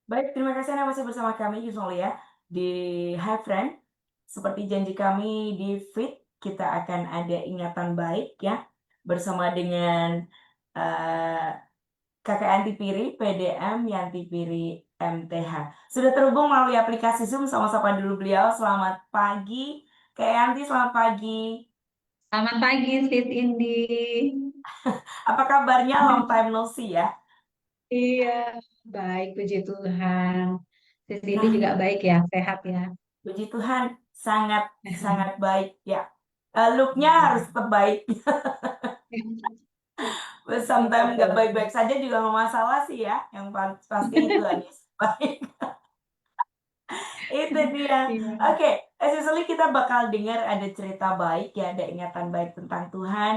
Baik, terima kasih Anda masih bersama kami Yusol ya di Hi Friend. Seperti janji kami di Fit, kita akan ada ingatan baik ya bersama dengan eh, Kakak Yanti Piri, PDM Yanti Piri MTH. Sudah terhubung melalui aplikasi Zoom, sama-sama dulu beliau. Selamat pagi, Kak Yanti, selamat pagi. Selamat pagi, Sis Indi. Apa kabarnya? Long time no see ya. Iya, baik, puji Tuhan. Sis Indi Nah, juga baik ya, sehat ya. puji Tuhan, sangat sangat baik ya. Looknya harus Iya. tetap baik. Sometimes nggak Betul. baik-baik saja juga nggak masalah sih ya. Yang pasti Tuhan Yesus baik. Itu dia. Iya. Oke, essentially kita bakal dengar ada cerita baik ya, ada ingatan baik tentang Tuhan.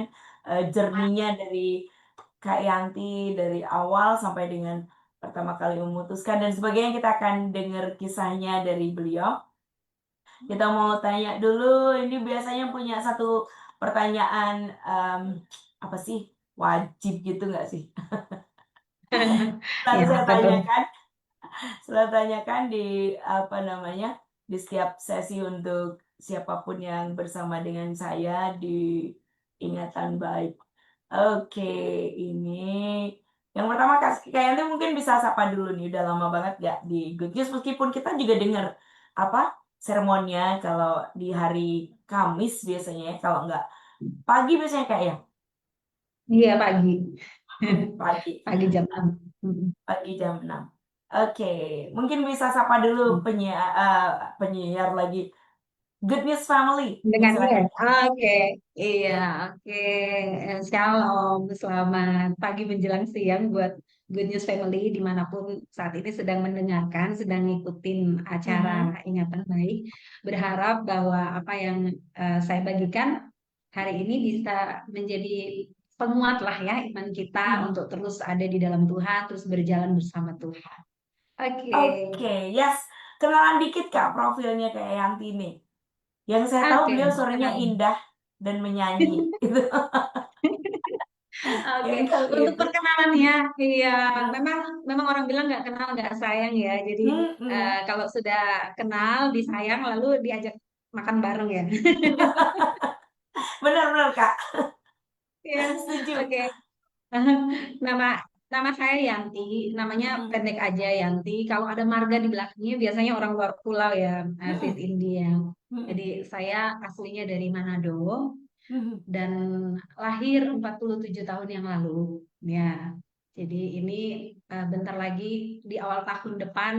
Journey-nya dari Kak Yanti dari awal sampai dengan pertama kali memutuskan dan sebagainya, kita akan dengar kisahnya dari beliau. Kita mau tanya dulu, ini biasanya punya satu pertanyaan, apa sih, wajib gitu nggak sih? Selalu Ya, saya apa tuh? tanyakan, selalu tanyakan di apa namanya, di setiap sesi untuk siapapun yang bersama dengan saya di ingatan baik. Oke, ini yang pertama kayaknya mungkin bisa sapa dulu nih. Udah lama banget gak di Good News, meskipun kita juga dengar apa sermonnya kalau di hari Kamis biasanya ya, kalau nggak pagi biasanya kayak ya. Iya, pagi. Pagi, Pagi jam 6. pagi jam 6. Oke, mungkin bisa sapa dulu penyiar lagi. Good News Family. Ya, Dengan ya. silakan. Oke, iya, oke. Shalom, selamat pagi menjelang siang buat Good News Family dimanapun saat ini sedang mendengarkan, sedang ngikutin acara Mhm, Ingatan Baik. Berharap bahwa apa yang saya bagikan hari ini bisa menjadi penguat lah ya iman kita mhm. untuk terus ada di dalam Tuhan, terus berjalan bersama Tuhan. Oke. Oke, yes. Kenalan dikit Kak profilnya kayak Yanti nih. Yang saya tahu Oke, beliau suaranya kenal. indah dan menyanyi. Gitu. Oke, Yang tahu untuk itu. perkenalannya, iya, Nah, memang memang orang bilang nggak kenal nggak sayang ya. Jadi mm-mm. kalau sudah kenal, disayang, lalu diajak makan bareng ya. Benar-benar Kak. Iya, Setuju. oke. Nama nama saya Yanti, namanya Mm-mm. pendek aja Yanti. Kalau ada marga di belakangnya, biasanya orang luar pulau ya, Sis Mm-mm. India. Jadi Mm-mm. saya aslinya dari Manado Mm-mm. dan lahir 47 tahun yang lalu. Ya, jadi ini bentar lagi di awal tahun depan,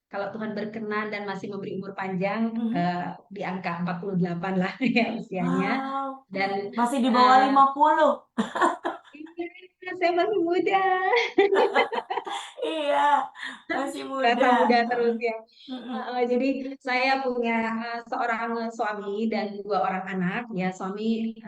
kalau Tuhan berkenan dan masih memberi umur panjang, Mm-mm. di angka 48 lah ya usianya. Wow. Dan Masih di bawah eh, 50. iya, saya masih muda, Iya, masih muda. rasa muda Mm-mm. terus ya. Mm-mm. Jadi saya punya seorang suami dan dua orang anak. Ya, suami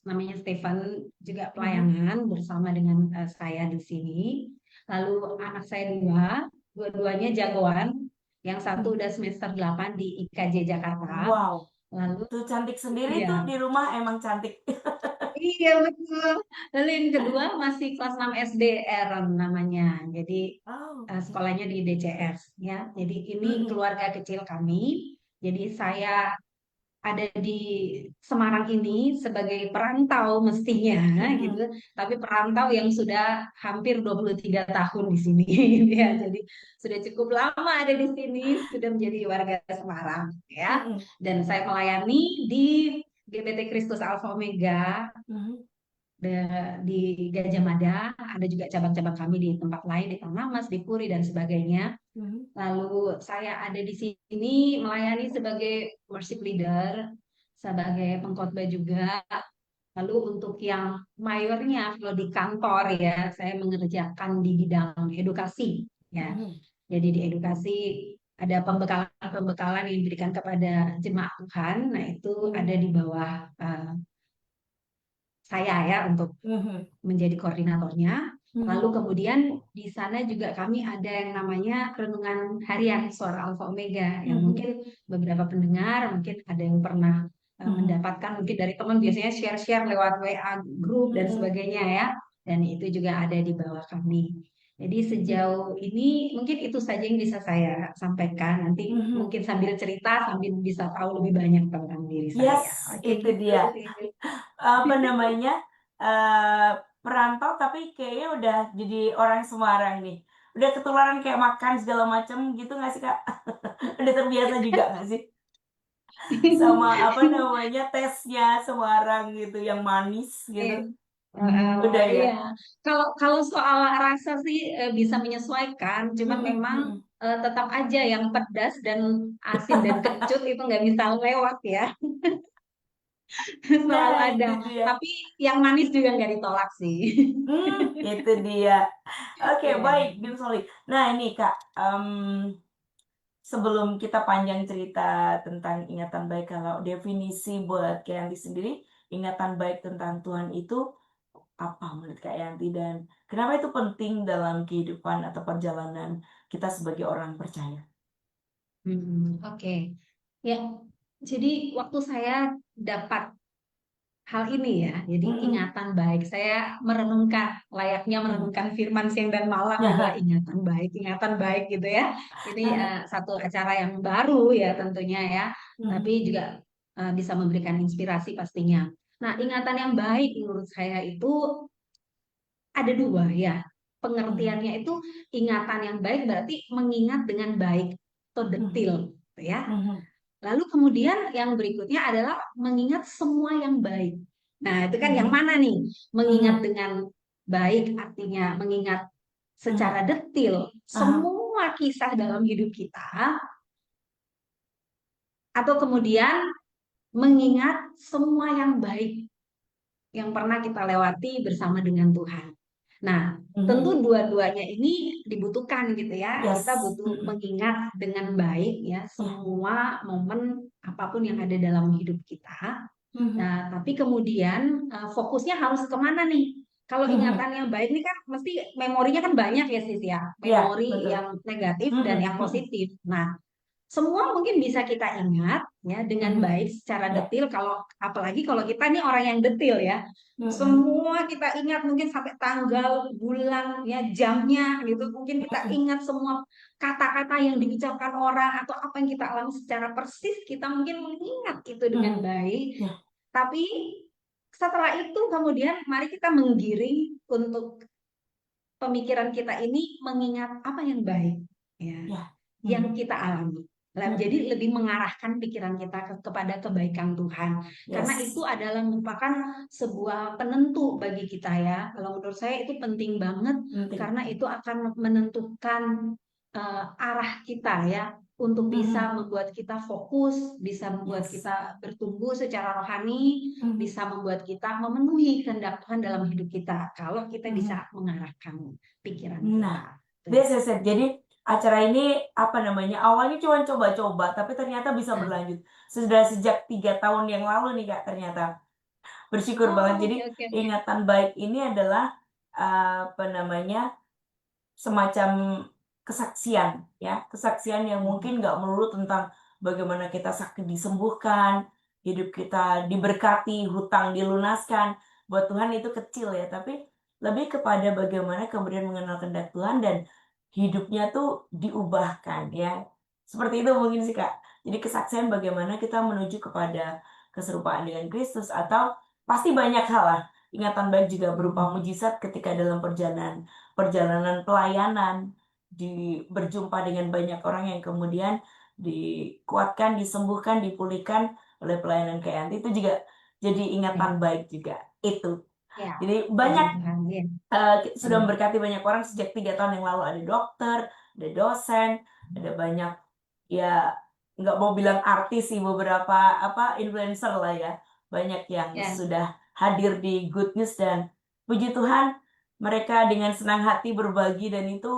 namanya Stephen, juga Mm-mm. pelayanan bersama dengan saya di sini. Lalu anak saya dua, dua-duanya jagoan. Yang satu Mm. udah semester 8 di IKJ Jakarta. Wow. Lalu Tuh cantik sendiri tuh iya, di rumah emang cantik. iya betul. Lalu yang kedua masih kelas 6 SD, Aaron namanya. Jadi Oh. sekolahnya di DCS ya. Jadi ini Mm-mm. keluarga kecil kami. Jadi saya ada di Semarang ini sebagai perantau mestinya gitu, Mm-mm. tapi perantau yang sudah hampir 23 tahun di sini gitu ya. Jadi sudah cukup lama ada di sini, sudah menjadi warga Semarang ya. Mm-mm. Dan saya melayani di GBT Kristus Alfa Omega Mm-mm. di Gajah Mada, ada juga cabang-cabang kami di tempat lain di Tanah Mas, di Puri dan sebagainya. Mm-mm. Lalu saya ada di sini melayani sebagai worship leader, sebagai pengkhotbah juga. Lalu untuk yang mayornya kalau di kantor ya, saya mengerjakan di bidang edukasi ya. Mm-mm. Jadi di edukasi ada pembekalan-pembekalan yang diberikan kepada jemaat Tuhan. Nah, itu ada Mm-mm. di bawah saya ya untuk Mhm, menjadi koordinatornya. Lalu mhm, kemudian di sana juga kami ada yang namanya renungan harian Suara Alfa Omega yang mhm, mungkin beberapa pendengar mungkin ada yang pernah mhm, mendapatkan mungkin dari teman, biasanya share-share lewat WA grup dan mhm, sebagainya ya. Dan itu juga ada di bawah kami. Jadi sejauh ini mungkin itu saja yang bisa saya sampaikan. Nanti Mhm. mungkin sambil cerita sambil bisa tahu lebih banyak tentang diri Yes, saya. Oke itu gitu. dia. Apa namanya, eee, perantau tapi kayaknya udah jadi orang Semarang nih. Udah ketularan kayak makan segala macam gitu nggak sih, Kak? Udah terbiasa juga nggak sih? Sama apa namanya, tesnya Semarang gitu, yang manis gitu. Udah ya? Iya, kalau kalau soal rasa sih bisa menyesuaikan, cuman Mhm memang mhm. tetap aja yang pedas dan asin dan kecut itu nggak bisa lewat ya, selalu Nah, ada. itu dia. Tapi yang manis juga nggak ditolak sih. Itu dia. Oke, Iya. baik, Bim Solih. Nah, ini Kak, sebelum kita panjang cerita tentang ingatan baik, kalau definisi buat Kak Yanti sendiri, ingatan baik tentang Tuhan itu apa menurut Kak Yanti? Dan kenapa itu penting dalam kehidupan atau perjalanan kita sebagai orang percaya? Oke. Ya, jadi waktu saya dapat hal ini ya, jadi Mhm. ingatan baik. Saya merenungkan, layaknya Mhm. merenungkan firman siang dan malam gitu lah, ingatan baik gitu ya. Ini satu acara yang baru ya tentunya ya, Mhm. tapi juga bisa memberikan inspirasi pastinya. Nah, ingatan yang baik menurut saya itu ada dua ya. Mhm. Pengertiannya itu ingatan yang baik berarti mengingat dengan baik atau Mhm. detil, gitu ya. Mhm. Lalu kemudian yang berikutnya adalah mengingat semua yang baik. Nah, itu kan yang Mhm. mana nih? Mengingat Mhm. dengan baik artinya mengingat Mhm. secara detil Aha. semua kisah dalam hidup kita, atau kemudian mengingat semua yang baik yang pernah kita lewati bersama dengan Tuhan. Nah, Mhm. tentu dua-duanya ini dibutuhkan gitu ya. Kita Yes. butuh Mhm. mengingat dengan baik ya Ya. semua momen apapun yang ada dalam hidup kita. Mhm. Nah, tapi kemudian fokusnya harus kemana nih? Kalau Mhm. ingatan yang baik ini kan mesti memorinya kan banyak ya sis ya. Ya, Memori betul. yang negatif dan Mhm. yang Mhm. positif. Nah, semua mungkin bisa kita ingat ya dengan Mhm. baik secara Ya. detil kalau apalagi kalau kita ini orang yang detil ya. Mhm. Semua kita ingat mungkin sampai tanggal, bulan, ya jamnya gitu. Mungkin kita Mhm. ingat semua kata-kata yang diucapkan orang atau apa yang kita alami secara persis, kita mungkin mengingat itu dengan Mhm. baik. Ya. Tapi setelah itu kemudian mari kita menggiring untuk pemikiran kita ini mengingat apa yang baik ya Ya. yang Mhm. kita alami. Mhm. Jadi lebih mengarahkan pikiran kita kepada kebaikan Tuhan. Karena itu Yes. adalah merupakan sebuah penentu bagi kita ya. Kalau menurut saya itu penting banget Penting. karena itu akan menentukan arah kita ya untuk Mhm. bisa membuat kita fokus, bisa membuat Yes. kita bertumbuh secara rohani, Mhm. bisa membuat kita memenuhi kehendak Tuhan dalam hidup kita. Kalau kita Mhm. bisa mengarahkan pikiran Nah, kita. Tuh. this is it. Jadi acara ini apa namanya? Awalnya cuma coba-coba, tapi ternyata bisa Nah. berlanjut. Sudah sejak 3 tahun yang lalu nih Kak, ternyata. Bersyukur banget. Oh, Jadi oke oke oke. ingatan baik ini adalah apa namanya? Semacam kesaksian ya, kesaksian yang Mhm. mungkin nggak melulu tentang bagaimana kita sakit disembuhkan, hidup kita diberkati, hutang dilunaskan. Buat Tuhan itu kecil ya, tapi lebih kepada bagaimana kemudian mengenal kehendak Tuhan dan hidupnya tuh diubahkan ya. Seperti itu mungkin sih Kak. Jadi kesaksian bagaimana kita menuju kepada keserupaan dengan Kristus atau pasti banyak hal lah. Ingatan baik juga berupa Mhm. mujizat ketika dalam perjalanan perjalanan pelayanan, berjumpa dengan banyak orang yang kemudian dikuatkan, disembuhkan, dipulihkan oleh pelayanan kayak Yanti, itu juga jadi Ya, ingatan baik juga, itu. ya, Jadi puji banyak, Tuhan ya. sudah Mhm. memberkati banyak orang sejak 3 tahun yang lalu, ada dokter, ada dosen, ada banyak, ya nggak mau bilang artis sih, beberapa apa, influencer lah ya, banyak yang Ya, sudah hadir di Good News dan puji Tuhan mereka dengan senang hati berbagi dan itu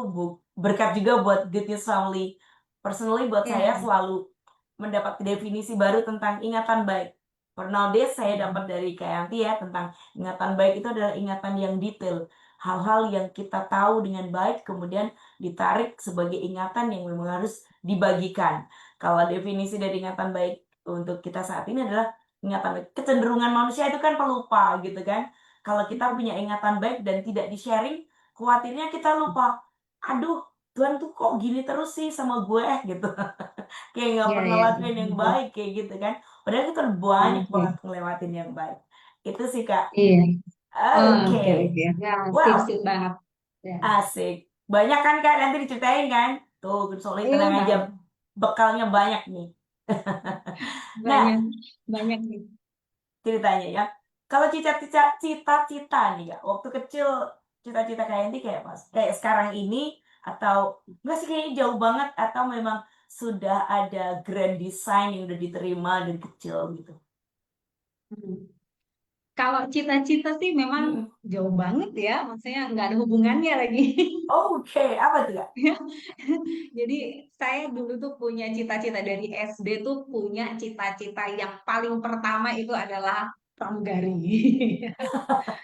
berkat juga buat Good News Family. Personally buat saya ya. selalu mendapat definisi baru tentang ingatan baik. For nowadays saya dapat Mhm. dari Kak Yanti ya tentang ingatan baik itu adalah ingatan yang detail. Hal-hal yang kita tahu dengan baik kemudian ditarik sebagai ingatan yang memang harus dibagikan. Kalau definisi dari ingatan baik untuk kita saat ini adalah ingatan baik. Kecenderungan manusia itu kan pelupa gitu kan. Kalau kita punya ingatan baik dan tidak di-sharing, khawatirnya kita lupa. aduh Tuhan tuh kok gini terus sih sama gue gitu. Kayak nggak Iya, pernah iya. lakuin yang baik kayak gitu kan. Padahal kita udah banyak banget Oke. ngelewatin yang baik. Itu sih Kak. Iya. Oke. Oke, oke. Ya, sip, Wow, sip banget. Ya. asik. Banyak kan Kak nanti diceritain kan? Tuh, soalnya Iya, tenang aja. banyak. Bekalnya banyak nih. Nah, Banyak. Banyak nih. ceritanya ya. Kalau cita-cita nih Kak, waktu kecil cita-cita kayak nanti kayak pas kayak sekarang ini atau enggak sih kayaknya jauh banget atau memang sudah ada grand design yang udah diterima dari kecil gitu? Hmm. Kalau cita-cita sih memang Mhm. jauh banget ya, maksudnya nggak ada hubungannya lagi. Oke, apa tuh Kak? Jadi saya dulu tuh punya cita-cita dari SD tuh punya cita-cita yang paling pertama itu adalah pramugari.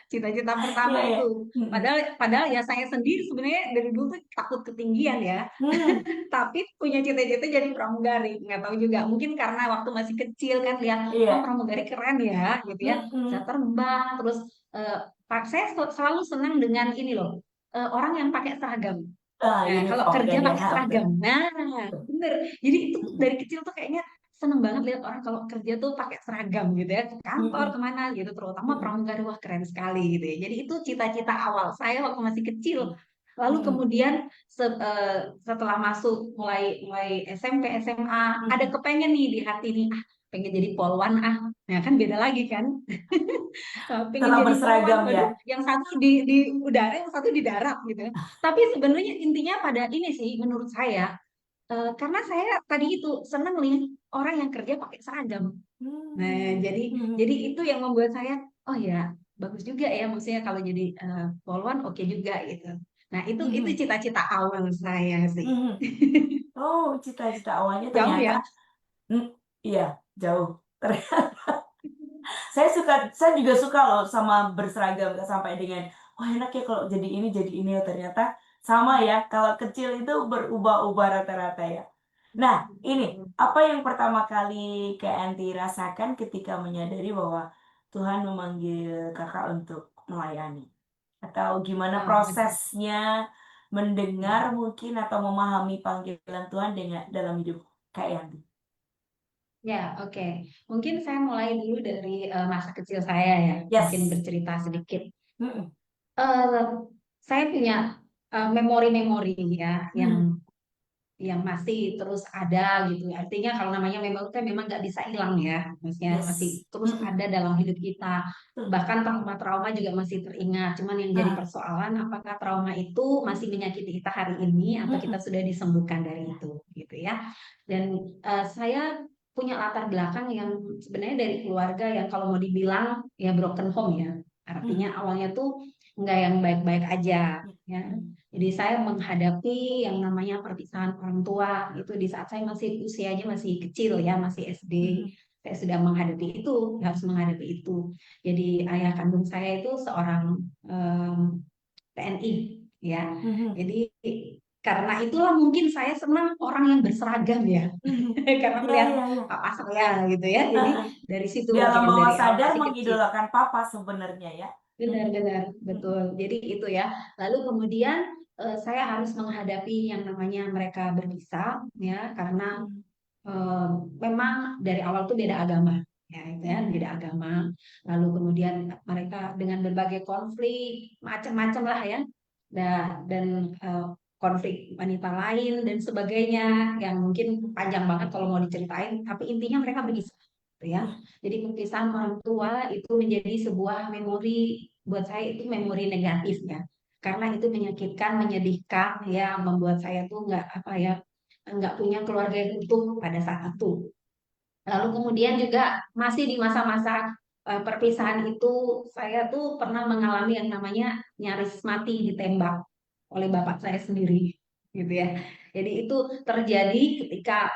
Cita-cita Iya pertama ya. itu. Mhm. Padahal padahal ya saya sendiri sebenarnya dari dulu tuh takut ketinggian ya. Mmm, Tapi punya cita-cita jadi pramugari. Nggak tahu juga. Mungkin karena waktu masih kecil kan lihat, oh iya. pramugari keren ya, gitu ya. Bisa Mhm. terbang. Terus saya selalu senang dengan ini loh. Orang yang pakai seragam. Ah, Nah, kalau uniform kerja kan ya, pakai heeh, betul. seragam. Nah, Betul. bener. Jadi itu Mhm. dari kecil tuh kayaknya seneng banget lihat orang kalau kerja tuh pakai seragam gitu ya, ke kantor Mhm. kemana gitu, terutama Mhm. pramugari, wah keren sekali gitu ya. Jadi itu cita-cita awal saya waktu masih kecil. Lalu Mhm. kemudian setelah masuk mulai mulai SMP, SMA, ada Mhm. kepengen nih di hati nih, ah pengen jadi polwan ah. Nah kan beda lagi kan. Pengen Setelah jadi polwan, berseragam ya? waduh, yang satu di udara, yang satu di darat gitu. Tapi sebenarnya intinya pada ini sih, menurut saya, karena saya tadi itu seneng nih orang yang kerja pakai seragam. Nah, Mmm. jadi Mhm. itu yang membuat saya, oh ya, bagus juga ya, maksudnya kalau jadi polwan oke juga gitu. Nah, itu Mhm. cita-cita awal saya sih. Mhm. Oh, cita-cita awalnya Jauh ternyata ya. mmm, iya, jauh. Saya juga suka loh sama berseragam, Kak, sampai dengan, "Wah, enak ya kalau jadi ini ya." Ternyata sama ya, kalau kecil itu berubah-ubah rata-rata ya. Nah, ini, apa yang pertama kali Kak Anti rasakan ketika menyadari bahwa Tuhan memanggil Kakak untuk melayani? Atau gimana Ah, oke. prosesnya mendengar mungkin atau memahami panggilan Tuhan dalam hidup Kak Yanti? Ya, oke. Mungkin saya mulai dulu dari masa kecil saya ya, mungkin Yes. bercerita sedikit. Mhm. Eh, saya punya memori-memori ya, Mhm. yang masih terus ada gitu. Artinya kalau namanya memori kan memang nggak bisa hilang ya, maksudnya masih Yes. terus Mhm. ada dalam hidup kita. Betul. Bahkan trauma-trauma juga masih teringat. Cuman yang jadi Heeh. persoalan apakah trauma itu masih menyakiti kita hari ini atau kita Mhm. sudah disembuhkan dari itu gitu ya. Dan saya punya latar belakang yang sebenarnya dari keluarga yang kalau mau dibilang ya broken home ya. Mhm. Artinya awalnya tuh nggak yang baik-baik aja ya. Mhm. Jadi saya menghadapi yang namanya perpisahan orang tua itu di saat saya masih usianya masih kecil ya, masih SD. Mhm. Saya sudah menghadapi itu, harus menghadapi itu. Jadi ayah kandung saya itu seorang TNI ya. Mhm. Jadi karena itulah mungkin saya senang orang yang berseragam ya. Mhm. Karena Iya melihat iya iya. papa saya gitu ya. Jadi Heeh. dari situ Di alam mungkin bawah dari awal sadar masih kecil. mengidolakan papa sebenarnya ya? Mhm. Benar-benar, Mhm. betul. Jadi itu ya. Lalu kemudian saya harus menghadapi yang namanya mereka berpisah, ya, karena Mhm. eh, memang dari awal tuh beda agama, ya, itu ya, Mhm. beda agama. Lalu kemudian mereka dengan berbagai konflik, macam-macam lah ya, dan konflik wanita lain dan sebagainya, yang mungkin panjang banget kalau mau diceritain. Tapi intinya mereka berpisah, gitu ya. Mhm. Jadi perpisahan orang tua itu menjadi sebuah memori buat saya itu memori negatif ya. Karena itu menyakitkan, menyedihkan ya, membuat saya tuh nggak apa ya, nggak punya keluarga yang utuh pada saat itu. Lalu kemudian juga masih di masa-masa perpisahan itu saya tuh pernah mengalami yang namanya nyaris mati ditembak oleh bapak saya sendiri gitu ya. Jadi itu terjadi ketika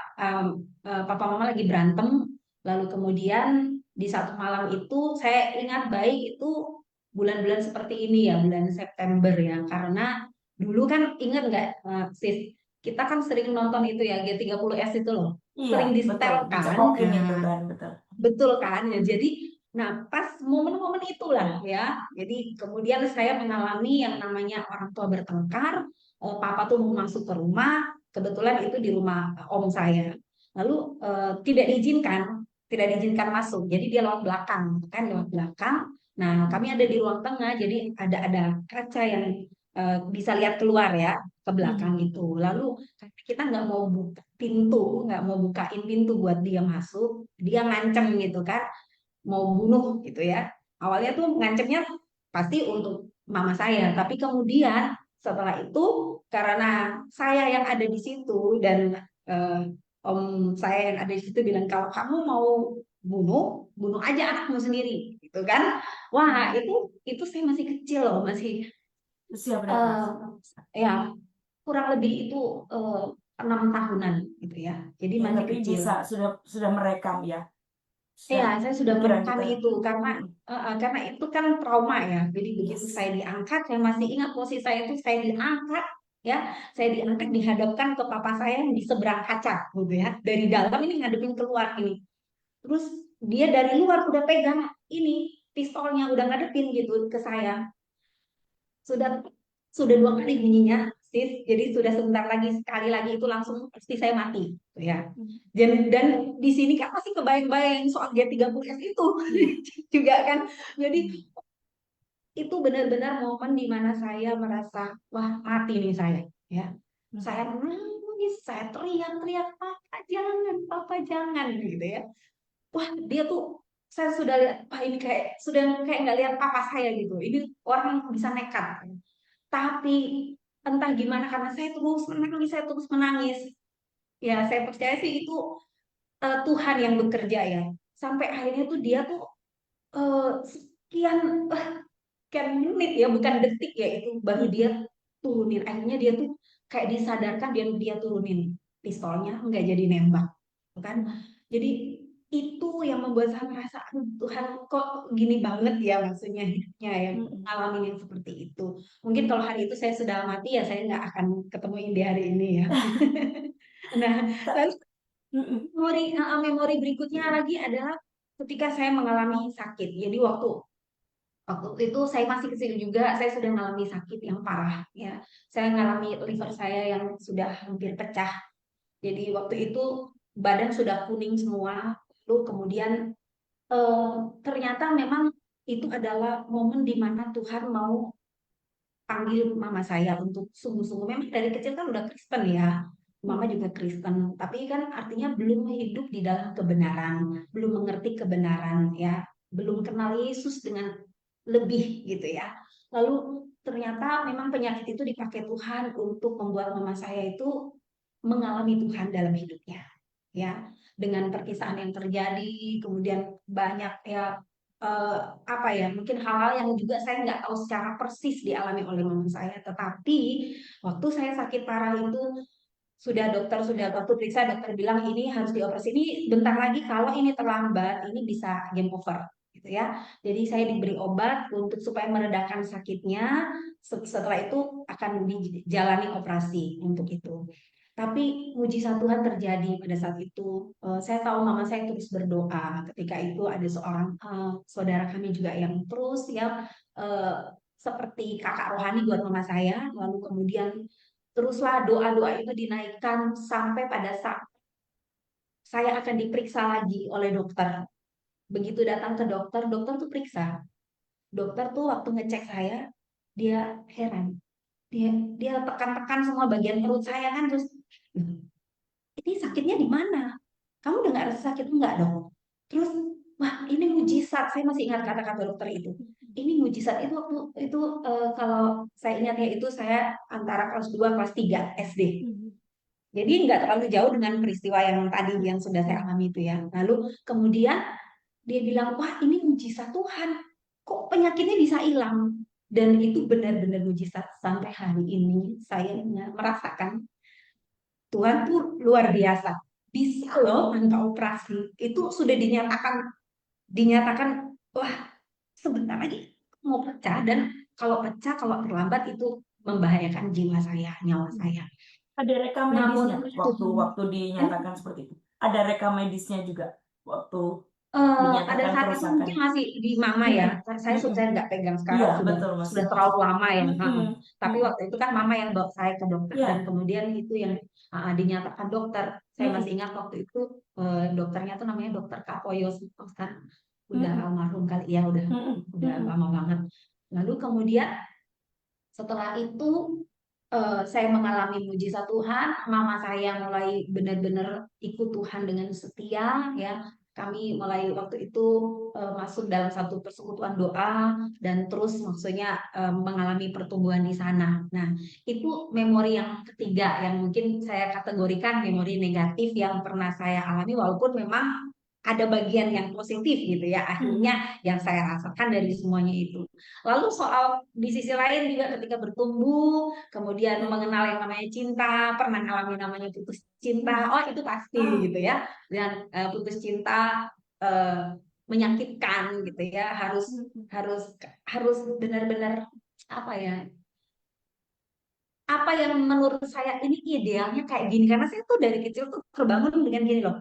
papa mama lagi berantem, lalu kemudian di satu malam itu saya ingat baik itu bulan-bulan seperti ini ya, bulan September ya, karena dulu kan ingat nggak sis, kita kan sering nonton itu ya G30S itu loh, Iya, sering betul, disetelkan. dicekokin itu Nah, kan, betul. betul kan? Ya, jadi, nah pas momen-momen itulah ya. Jadi kemudian saya mengalami yang namanya orang tua bertengkar, papa tuh mau masuk ke rumah, kebetulan itu di rumah om saya. Lalu tidak diizinkan masuk. Jadi dia lewat belakang, kan lewat belakang. Nah, kami ada di ruang tengah, jadi ada kaca yang bisa lihat keluar ya ke belakang itu. Lalu kita nggak mau buka pintu, nggak mau bukain pintu buat dia masuk, dia ngancem gitu kan, mau bunuh gitu ya. Awalnya tuh ngancemnya pasti untuk mama saya, tapi kemudian setelah itu karena saya yang ada di situ dan eh, om saya yang ada di situ bilang kalau kamu mau bunuh, bunuh aja anakmu sendiri, gitu kan? Wah itu saya masih kecil loh, masih Usia berapa? eh, ya kurang lebih itu 6 tahunan gitu ya. Jadi Ya, masih tapi kecil. bisa sudah merekam ya. Iya, Sudah saya sudah pikiran merekam kita. itu karena itu kan trauma ya. Jadi begitu Yes. saya diangkat, saya masih ingat posisi saya itu saya diangkat ya, saya diangkat dihadapkan ke papa saya yang di seberang kaca gitu ya. Dari dalam ini ngadepin keluar ini. Terus dia dari luar udah pegang ini pistolnya udah ngadepin gitu ke saya. Sudah sudah 2 kali bunyinya, sis. Jadi sudah sebentar lagi sekali lagi itu langsung pasti saya mati, gitu ya. Dan di sini kan masih kebayang-bayang soal G30S itu Iya. juga kan. Jadi itu benar-benar momen di mana saya merasa wah mati nih saya, ya. Saya nangis, saya teriak-teriak, papa jangan, gitu ya. Wah dia tuh saya sudah lihat, wah ini kayak nggak lihat papa saya gitu. Ini orang bisa nekat. Tapi entah gimana karena saya terus menangis. Ya saya percaya sih itu Tuhan yang bekerja ya. Sampai akhirnya tuh dia tuh sekian sekian menit ya, bukan detik ya itu baru dia turunin. Akhirnya dia tuh kayak disadarkan dia turunin pistolnya, nggak jadi nembak, kan? Jadi itu yang membuat saya merasa, aduh Tuhan kok gini banget ya maksudnya hidupnya yang ngalamin yang seperti itu. Mungkin kalau hari itu saya sudah mati ya saya nggak akan ketemuin di hari ini ya. Nah, lalu memori berikutnya lagi adalah ketika saya mengalami sakit. Jadi waktu waktu itu saya masih kecil juga, saya sudah mengalami sakit yang parah ya. Saya mengalami liver saya yang sudah hampir pecah. Jadi waktu itu badan sudah kuning semua. Lalu kemudian eh, ternyata memang itu adalah momen di mana Tuhan mau panggil mama saya untuk sungguh-sungguh. Memang dari kecil kan udah Kristen ya, mama juga Kristen. Tapi kan artinya belum hidup di dalam kebenaran, belum mengerti kebenaran ya, belum kenal Yesus dengan lebih gitu ya. Lalu ternyata memang penyakit itu dipakai Tuhan untuk membuat mama saya itu mengalami Tuhan dalam hidupnya ya, dengan perpisahan yang terjadi kemudian banyak ya apa ya mungkin hal-hal yang juga saya nggak tahu secara persis dialami oleh mama saya, tetapi waktu saya sakit parah itu sudah waktu periksa dokter bilang ini harus dioperasi, ini bentar lagi kalau ini terlambat ini bisa game over gitu ya. Jadi saya diberi obat untuk supaya meredakan sakitnya, setelah itu akan dijalani operasi untuk itu. Tapi mujizat Tuhan terjadi pada saat itu. Saya tahu mama saya terus berdoa. Ketika itu ada seorang saudara kami juga yang terus ya seperti kakak rohani buat mama saya. Lalu kemudian teruslah doa-doa itu dinaikkan sampai pada saat saya akan diperiksa lagi oleh dokter. Begitu datang ke dokter, dokter tuh periksa. Dokter tuh waktu ngecek saya, dia heran. Dia dia tekan-tekan semua bagian perut saya kan terus ini sakitnya di mana? Kamu udah nggak rasa sakit? Enggak dong. Terus, wah ini mujizat. Saya masih ingat kata-kata dokter itu. Ini mujizat itu waktu itu kalau saya ingatnya itu saya antara kelas 2 kelas 3 SD. Jadi nggak terlalu jauh dengan peristiwa yang tadi yang sudah saya alami itu ya. Lalu kemudian dia bilang, wah ini mujizat Tuhan. Kok penyakitnya bisa hilang? Dan itu benar-benar mujizat. Sampai hari ini saya merasakan Tuhan tuh luar biasa. Bisa loh angka operasi. Itu sudah dinyatakan, wah sebentar lagi mau pecah. Dan kalau pecah, kalau terlambat itu membahayakan jiwa saya, nyawa saya. Ada rekam Namun medisnya waktu Tuhan, waktu dinyatakan seperti itu. Ada rekam medisnya juga waktu Pada dinyatakan saat itu kerusakan. mungkin masih di mama ya. Mm-mm. Saya Mm-mm. sudah nggak pegang Iya, sekarang, sudah betul masih sudah terlalu kecil. lama ya. Mm-mm. Tapi Mm-mm. waktu itu kan mama yang bawa saya ke dokter dan Iya. kemudian itu yang dinyatakan dokter. Saya masih Mm-mm. ingat waktu itu dokternya tuh namanya dokter Kapoyo kan udah Mm-mm. almarhum kali ya, Mm-mm. udah Mm-mm. lama banget. Lalu kemudian setelah itu saya mengalami mujizat Tuhan, mama saya mulai benar-benar ikut Tuhan dengan setia ya. Kami mulai waktu itu masuk dalam satu persekutuan doa dan terus maksudnya mengalami pertumbuhan di sana. Nah, itu memori yang ketiga yang mungkin saya kategorikan memori negatif yang pernah saya alami walaupun memang ada bagian yang positif gitu ya. Mm-mm. Akhirnya yang saya rasakan dari semuanya itu. Lalu soal di sisi lain juga ketika bertumbuh, kemudian mengenal yang namanya cinta, pernah ngalamin namanya putus cinta, oh itu pasti Ah. gitu ya. Dan putus cinta eh, menyakitkan gitu ya, harus Mm-mm. harus harus benar-benar apa ya? Apa yang menurut saya ini idealnya kayak gini karena saya tuh dari kecil tuh terbangun dengan gini loh.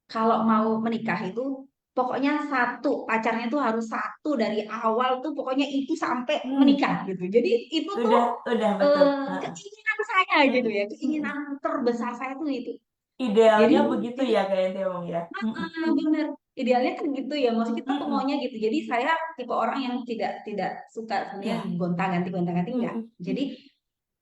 Kalau mau menikah itu pokoknya satu pacarnya tuh harus satu dari awal tuh pokoknya itu sampai Mm. menikah gitu. Jadi itu tuh Udah betul. Ah. keinginan saya gitu Mm-mm. ya, Mm-mm. keinginan terbesar saya tuh itu. Jadi Idealnya begitu jadi ya kayak Tiong ya. Mm-mm. bener idealnya kan gitu ya. Maksud kita tuh Mm-mm. maunya gitu. Jadi saya tipe orang yang tidak tidak suka sebenarnya Ya. gonta ganti enggak. Mm-mm. Jadi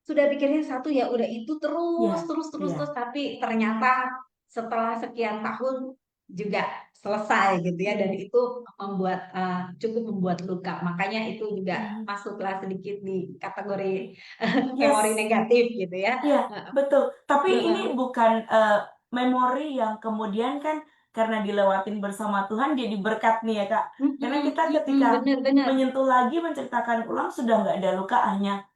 sudah pikirnya satu ya udah itu terus Ya. terus terus terus Ya. tapi ternyata setelah sekian tahun juga selesai gitu ya dan Mm. itu membuat cukup membuat luka makanya itu juga Mm. masuklah sedikit di kategori memori Yes. negatif gitu ya. Iya, betul. Tapi ini Heeh. bukan memori yang kemudian kan karena dilewatin bersama Tuhan jadi berkat nih ya Kak. Karena kita ketika Bener-bener menyentuh lagi, menceritakan ulang sudah nggak ada luka, hanya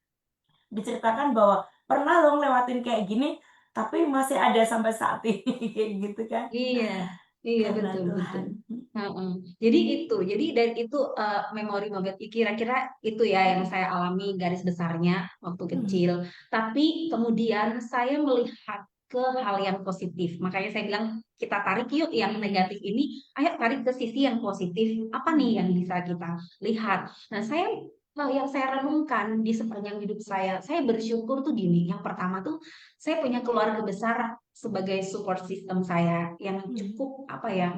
diceritakan bahwa pernah loh ngelewatin kayak gini, tapi masih ada sampai saat ini kayak gitu kan. iya iya Karena betul betul. Tuhan. Heeh. Jadi dan itu memori banget kira-kira itu ya yang saya alami garis besarnya waktu Mhm. kecil. Tapi kemudian saya melihat ke hal yang positif. Makanya saya bilang kita tarik yuk yang negatif ini, ayo tarik ke sisi yang positif. Apa nih Mhm. yang bisa kita lihat? Nah, yang saya renungkan di sepanjang hidup saya bersyukur tuh gini. Yang pertama tuh saya punya keluarga besar sebagai support system saya yang Mhm. cukup apa ya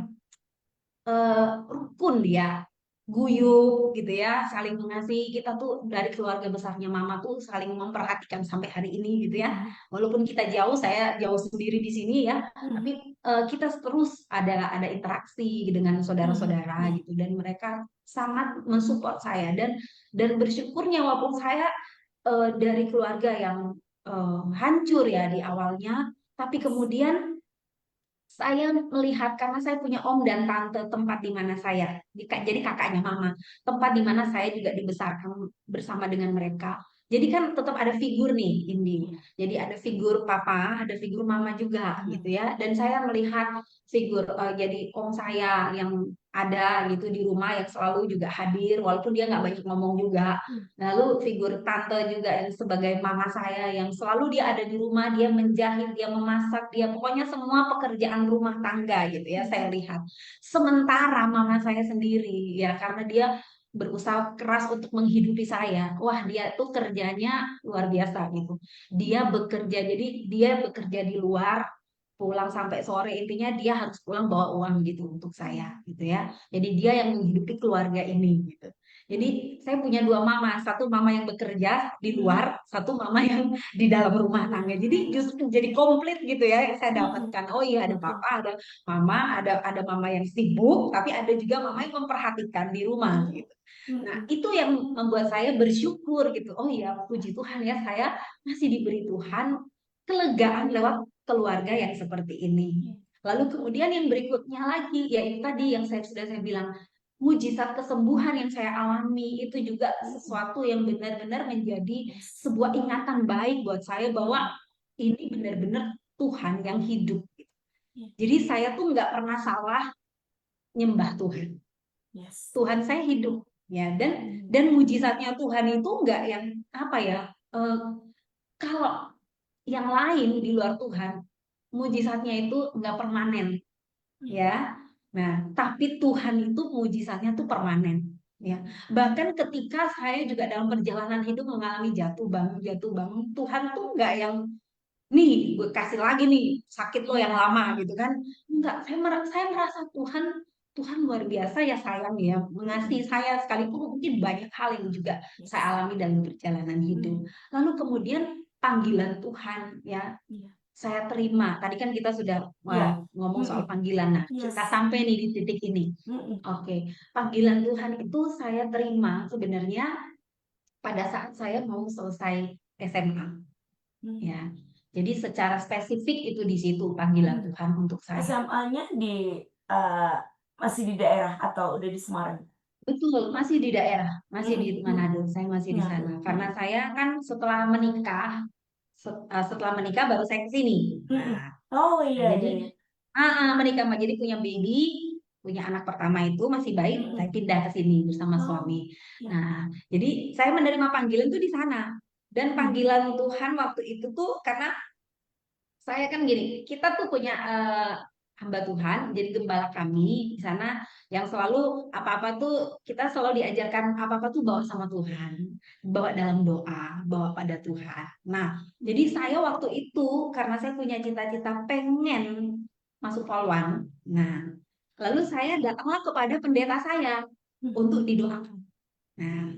rukun dia, guyup gitu ya, saling mengasihi. Kita tuh dari keluarga besarnya mama tuh saling memperhatikan sampai hari ini gitu ya. Mhm. Walaupun kita jauh, saya jauh sendiri di sini ya, Mhm. tapi kita terus ada interaksi dengan Mhm. saudara-saudara Ya. gitu dan mereka sangat mensupport saya dan bersyukurnya walaupun saya dari keluarga yang hancur ya di awalnya, tapi Yes. kemudian saya melihat karena saya punya om dan tante tempat di mana saya, jadi kakaknya mama, tempat di mana saya juga dibesarkan bersama dengan mereka. Jadi kan tetap ada figur nih, Indi. Iya. Jadi ada figur papa, ada figur mama juga gitu Mhm. ya. Dan saya melihat figur jadi om saya yang ada gitu di rumah yang selalu juga hadir, walaupun dia nggak banyak ngomong juga. Mhm. Lalu figur tante juga yang sebagai mama saya yang selalu dia ada di rumah, dia menjahit, dia memasak, dia pokoknya semua pekerjaan rumah tangga gitu ya saya Mhm. lihat. Sementara mama saya sendiri ya karena dia berusaha keras untuk menghidupi saya. Wah, dia tuh kerjanya luar biasa gitu. Dia Mhm. bekerja jadi dia bekerja di luar pulang sampai sore intinya dia harus pulang bawa uang gitu untuk saya Mhm. gitu ya. Jadi dia yang menghidupi keluarga ini gitu. Jadi Mhm. saya punya dua mama, satu mama yang bekerja di Mhm. luar, satu mama yang di dalam rumah Iya. tangga. Jadi justru jadi komplit gitu ya yang saya Mhm. dapatkan. Oh iya ada Betul. papa, ada mama, ada mama yang sibuk, tapi ada juga mama Mhm. yang memperhatikan di rumah Mhm. gitu. Nah, Mhm. itu yang membuat saya bersyukur gitu. Oh iya, puji Tuhan ya, saya masih diberi Tuhan kelegaan lewat keluarga yang seperti ini. Iya. Lalu kemudian yang berikutnya lagi, yaitu tadi yang saya bilang, mujizat kesembuhan yang saya alami itu juga Mhm. sesuatu yang benar-benar menjadi Yes. sebuah ingatan baik buat saya bahwa Mhm. ini benar-benar Tuhan yang hidup. Iya. Jadi saya tuh nggak pernah salah nyembah Tuhan. Yes. Tuhan saya hidup ya Mhm. dan mujizatnya Tuhan itu nggak yang apa ya kalau yang lain di luar Tuhan mujizatnya itu nggak permanen Iya. ya Nah, tapi Tuhan itu mujizatnya tuh permanen. Ya, bahkan ketika saya juga dalam perjalanan hidup mengalami jatuh bangun, Tuhan tuh nggak yang nih gue kasih lagi nih sakit lo yang lama gitu kan. Enggak, saya merasa Tuhan Tuhan luar biasa ya, sayang ya, mengasihi saya sekalipun mungkin banyak hal yang juga saya Yes. alami dalam perjalanan hidup. Lalu kemudian panggilan Tuhan ya, Iya. saya terima. Tadi kan kita sudah Iya. ngomong soal Mm-mm. panggilan. Nah, kita Yes. sampai nih di titik ini. Mm-mm. Oke, panggilan Tuhan itu saya terima sebenarnya pada saat saya mau selesai SMA. Mm. Ya, jadi secara spesifik itu di situ panggilan Mm. Tuhan untuk saya. SMA-nya eh, masih di daerah atau udah di Semarang? Betul, masih di daerah, masih di Mm-mm. Mm. Manado. Saya masih di Manado. sana. Karena Mm. saya kan setelah menikah baru saya ke sini. Mm-mm. Nah, Oh nah, iya jadi iya iya. menikah jadi punya baby, punya anak pertama itu masih baik, saya Mm-mm. pindah ke sini bersama suami. Oh iya. Nah, jadi saya menerima panggilan tuh di sana. Dan Mm. panggilan Tuhan waktu itu tuh karena saya kan gini, kita tuh punya hamba Tuhan, jadi gembala kami di sana yang selalu apa-apa tuh kita selalu diajarkan apa-apa tuh bawa sama Tuhan, bawa dalam doa, bawa pada Tuhan. Nah, jadi saya waktu itu karena saya punya cita-cita pengen masuk Poluan. Nah, lalu saya datanglah kepada pendeta saya Mm. untuk didoakan. Nah,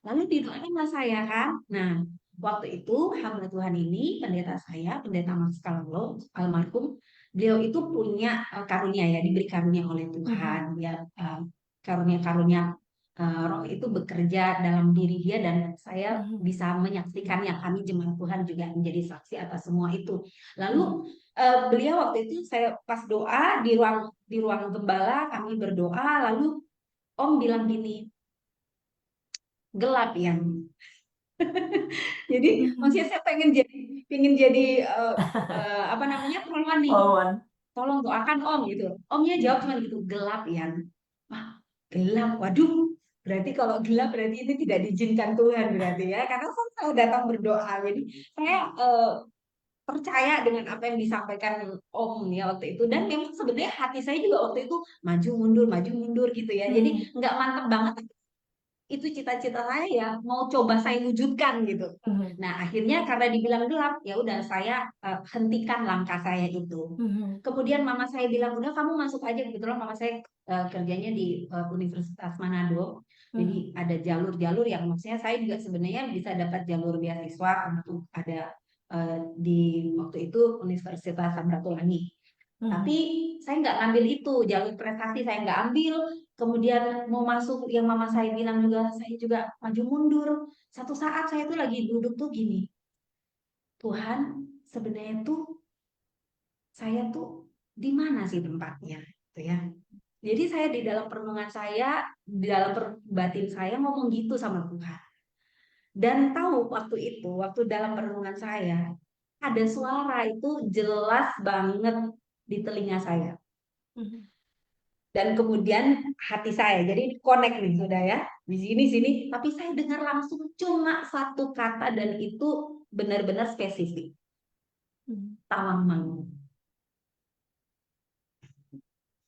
lalu didoakanlah saya kan. Nah, waktu itu hamba Tuhan ini, pendeta saya, pendeta Mas Kalolo, almarhum, beliau itu punya karunia ya, diberi karunia oleh Mhm. Tuhan ya, karunia-karunia roh itu bekerja dalam diri dia dan saya Mhm. bisa menyaksikan yang kami jemaat Tuhan juga menjadi saksi atas semua itu. Mhm. Lalu beliau waktu itu saya pas doa di ruang gembala kami berdoa, lalu Om bilang gini, gelap ya. Jadi maksudnya Mhm. saya pengen jadi apa namanya perempuan nih. Wawan. Tolong doakan Om gitu. Omnya jawab cuma gitu, gelap ya. Wah, gelap. Waduh. Berarti kalau gelap berarti ini tidak diizinkan Tuhan berarti ya. Karena saya datang berdoa. Jadi saya percaya dengan apa yang disampaikan Om ya waktu itu. Dan memang sebenarnya hati saya juga waktu itu maju mundur gitu ya. Jadi Mhm. nggak mantep banget itu cita-cita saya ya mau coba saya wujudkan gitu. Mhm. Nah, akhirnya karena dibilang gelap, ya udah saya hentikan langkah saya itu. Mhm. Kemudian mama saya bilang, "Udah kamu masuk aja." Kebetulan mama saya kerjanya di Universitas Manado. Mhm. Jadi ada jalur-jalur yang maksudnya saya juga sebenarnya bisa dapat jalur beasiswa untuk ada di waktu itu Universitas Samratulangi. Tapi Mhm. saya nggak ngambil itu, jalur prestasi saya nggak ambil. Kemudian mau masuk yang mama saya bilang juga, saya juga maju mundur. Satu saat saya tuh lagi duduk tuh gini, Tuhan sebenarnya tuh saya tuh di mana sih tempatnya, gitu ya. Jadi saya di dalam perenungan saya, di dalam batin saya ngomong gitu sama Tuhan. Dan tahu waktu itu, waktu dalam perenungan saya, ada suara itu jelas banget di telinga saya. Mhm. Dan kemudian hati saya jadi connect nih sudah ya di sini sini, tapi saya dengar langsung cuma satu kata dan itu benar-benar spesifik, Mhm. Tawangmangu.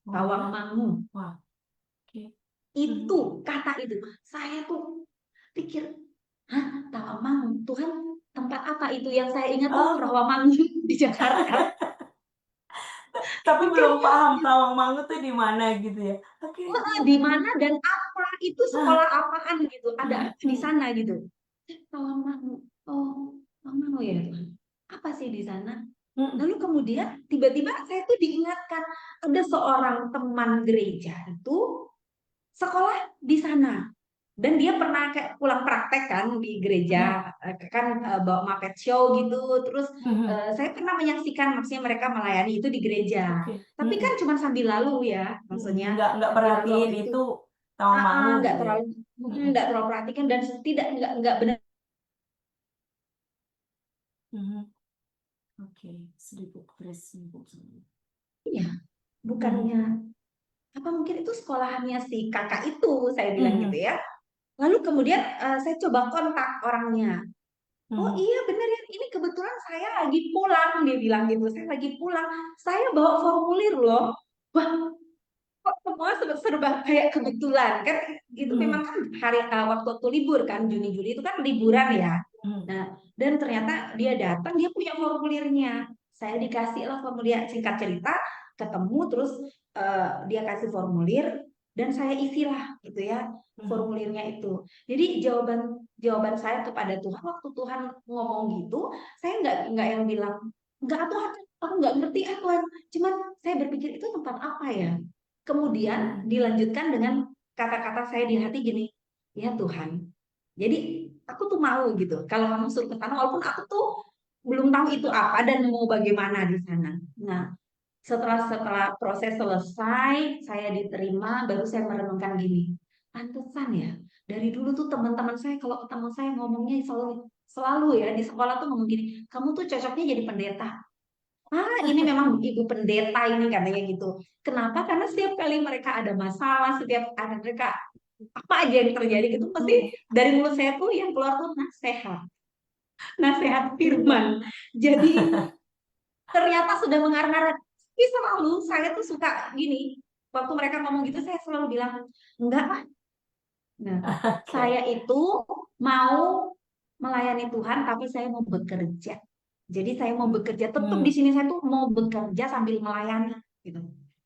Oh ya? Tawangmangu Wah, oke. itu Mhm. kata itu saya tuh pikir, hah, Tawangmangu Tuhan, tempat apa itu? Yang saya ingat tuh Oh, Rawamangun di Jakarta. tapi Oke, belum paham Tawangmangu tuh di mana gitu ya. Oke, oke, di oke. mana dan apa itu, Ah, sekolah apaan gitu, ada ah, apa di sana gitu. Tawangmangu, oh, Tawangmangu ya Tuhan, apa sih di sana? mhm. Lalu kemudian tiba-tiba saya tuh diingatkan ada seorang teman gereja itu sekolah di sana. Dan dia pernah kayak pulang praktek kan di gereja, Mhm. kan bawa Muppet Show gitu. Terus Mhm. saya pernah menyaksikan maksudnya mereka melayani itu di gereja. Oke. Tapi kan Mhm. cuma sambil lalu ya, Mhm. maksudnya Nggak sambil lalu perhatiin waktu itu. itu Tawangmangu Nggak gitu ya. terlalu Mhm. nggak terlalu perhatikan dan tidak nggak benar Mhm. Oke, sedikit bersimpul. ya. Mhm. Bukannya apa mungkin itu sekolahannya si kakak itu, saya bilang gitu Mhm. ya. Lalu kemudian saya coba kontak orangnya. Oh Mhm. iya bener ya, ini kebetulan saya lagi pulang, dia bilang gitu. Saya lagi pulang, saya bawa formulir loh. Wah, semua serba kayak kebetulan kan gitu, memang Hmm. kan waktu libur kan Juni Juli itu kan liburan ya. Hmm. Nah, dan ternyata dia datang, dia punya formulirnya. Saya dikasih lah formulir, singkat cerita ketemu terus dia kasih formulir dan saya isilah gitu ya Hmm. formulirnya itu. Jadi jawaban jawaban saya kepada Tuhan waktu Tuhan ngomong gitu, saya nggak yang bilang nggak Tuhan, aku nggak ngerti Tuhan. Cuman saya berpikir itu tentang apa ya. Kemudian Hmm. dilanjutkan dengan kata-kata saya di hati gini, ya Tuhan. Jadi aku tuh mau gitu. Kalau kamu suruh ke sana, walaupun aku tuh belum tahu itu apa dan mau bagaimana di sana. Nah, setelah proses selesai, saya diterima, baru saya merenungkan gini. Pantesan ya, dari dulu tuh teman-teman saya kalau ketemu saya ngomongnya selalu selalu ya di sekolah tuh ngomong gini, kamu tuh cocoknya jadi pendeta. Ah, ini memang ibu pendeta ini katanya gitu. Kenapa? Karena setiap kali mereka ada masalah, setiap ada mereka apa aja yang terjadi gitu, pasti Hmm. dari mulut saya tuh yang keluar tuh nasihat, nasihat Iya. firman. Jadi ternyata sudah mengarah-arah. Tapi selalu saya tuh suka gini. Waktu mereka ngomong gitu, saya selalu bilang enggak ah. Nah, Oke. saya itu mau melayani Tuhan, tapi saya mau bekerja. Jadi saya mau Hmm. bekerja tetap di Hmm. sini, saya tuh mau bekerja sambil melayani gitu.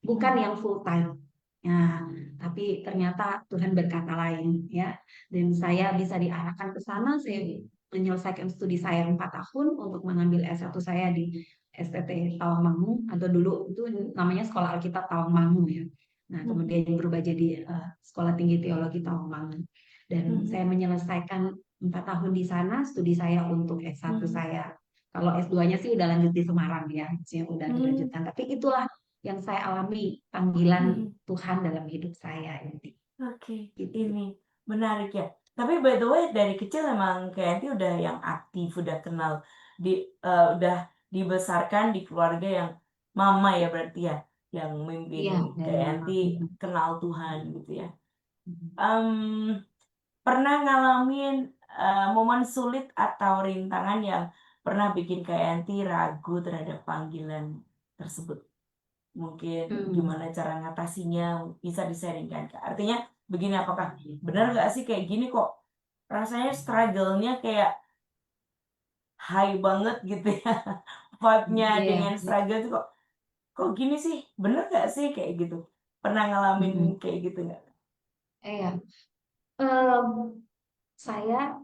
Bukan Hmm. yang full time. Nah, tapi ternyata Tuhan berkata lain ya. Dan saya bisa diarahkan ke sana, saya menyelesaikan studi saya 4 tahun untuk mengambil S1 saya di STT Tawangmangu atau dulu itu namanya Sekolah Alkitab Tawangmangu ya. Nah, Hmm. kemudian berubah jadi Sekolah Tinggi Teologi Tawangmangu. Dan Hmm. saya menyelesaikan 4 tahun di sana, studi saya untuk S1 Hmm. saya. Kalau S2-nya sih udah lanjut di Semarang ya, sih udah Hmm. dilanjutkan. Tapi itulah yang saya alami panggilan Hmm. Tuhan dalam hidup saya ini. Oke, Gitu. ini menarik ya. Tapi by the way dari kecil emang Kak Enti udah yang aktif, udah kenal udah dibesarkan di keluarga yang mama ya berarti ya, yang mimpin Iya, Kak dari mama. Enti kenal Tuhan gitu ya. Mmm, Pernah ngalamin momen sulit atau rintangan yang pernah bikin Kak Enti ragu terhadap panggilan tersebut? Mungkin Hmm. gimana cara ngatasinya bisa di-sharing-kan, Kak? Artinya begini, apakah benar nggak sih kayak gini kok rasanya struggle-nya kayak high banget gitu ya, vibe-nya Iya. dengan struggle itu kok gini sih, bener nggak sih kayak gitu? Pernah ngalamin Mm-mm. kayak gitu nggak? Iya. Em, saya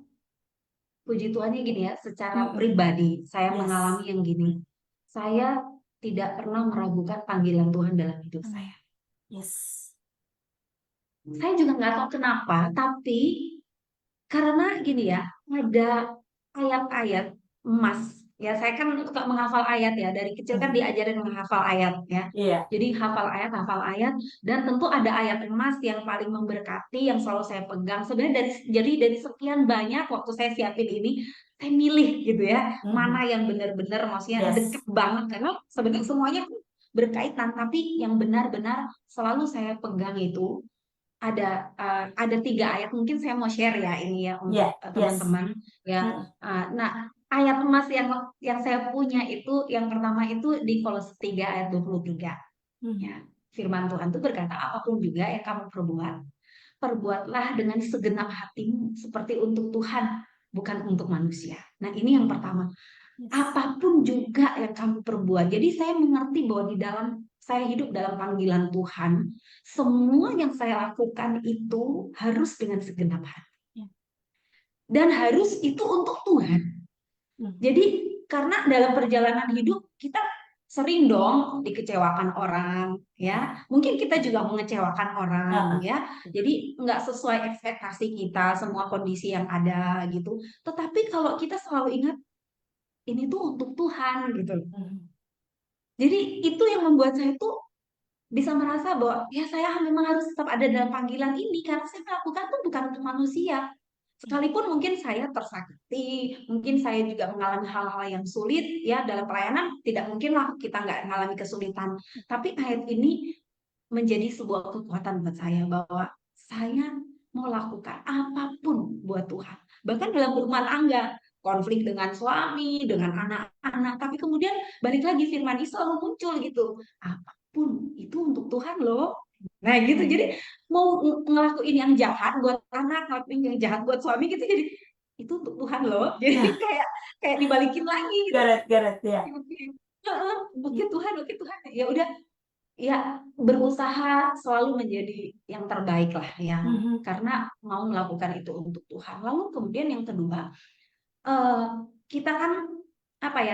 puji Tuhannya gini ya, secara Mhm, pribadi saya yes, mengalami yang gini. Saya tidak pernah meragukan panggilan Tuhan dalam hidup mmm, saya. yes, Saya juga nggak tahu kenapa, tapi karena gini ya, ada ayat-ayat emas. Ya, saya kan suka menghafal ayat ya. Dari kecil kan mhm, diajarin menghafal ayat ya. iya, Jadi hafal ayat, dan tentu ada ayat emas yang paling memberkati yang selalu saya pegang. Sebenarnya dari sekian banyak waktu saya siapin ini, saya milih gitu ya, mana mhm, yang benar-benar maksudnya deket yes, banget karena sebenarnya semuanya berkaitan, tapi yang benar-benar selalu saya pegang itu ada 3 ayat mungkin saya mau share ya ini ya iya, untuk yes, teman-teman ya. mhm, Nah, ayat emas yang saya punya itu yang pertama itu di Kolose 3 ayat 23 mhm, ya. Firman Tuhan itu berkata apapun juga yang kamu perbuat, perbuatlah dengan segenap hatimu seperti untuk Tuhan, bukan untuk manusia. Nah, ini yang pertama. yes, Apapun juga yang kamu perbuat. Jadi saya mengerti bahwa di dalam saya hidup dalam panggilan Tuhan, semua yang saya lakukan itu harus dengan segenap hati. iya, Dan harus itu untuk Tuhan. mhm, Jadi karena dalam perjalanan hidup kita sering dong dikecewakan orang, ya. Mungkin kita juga mengecewakan orang, heeh, ya. Jadi nggak sesuai ekspektasi kita semua kondisi yang ada gitu. Tetapi kalau kita selalu ingat ini tuh untuk Tuhan gitu. mhm, Jadi itu yang membuat saya tuh bisa merasa bahwa ya saya memang harus tetap ada dalam panggilan ini karena saya melakukan tuh bukan untuk manusia. iya, Sekalipun mungkin saya tersakiti, mungkin saya juga mengalami hal-hal yang sulit ya dalam pelayanan, tidak mungkinlah kita nggak mengalami kesulitan. Tapi ayat ini menjadi sebuah kekuatan buat saya bahwa saya mau lakukan apapun buat Tuhan. Bahkan dalam berumah tangga, konflik dengan suami, dengan anak-anak, tapi kemudian balik lagi firman ini selalu muncul gitu. Apapun itu untuk Tuhan loh. Nah gitu, jadi mau ngelakuin yang jahat buat anak, ngelakuin yang jahat buat suami gitu, jadi itu untuk Tuhan loh. Jadi Nah, kayak kayak dibalikin lagi gitu. geret-geret ya. Heeh, oke Tuhan, oke Tuhan. Ya udah, ya berusaha selalu menjadi yang terbaik lah ya. Mhm. Karena mau melakukan itu untuk Tuhan. Lalu kemudian yang kedua, eh, kita kan apa ya,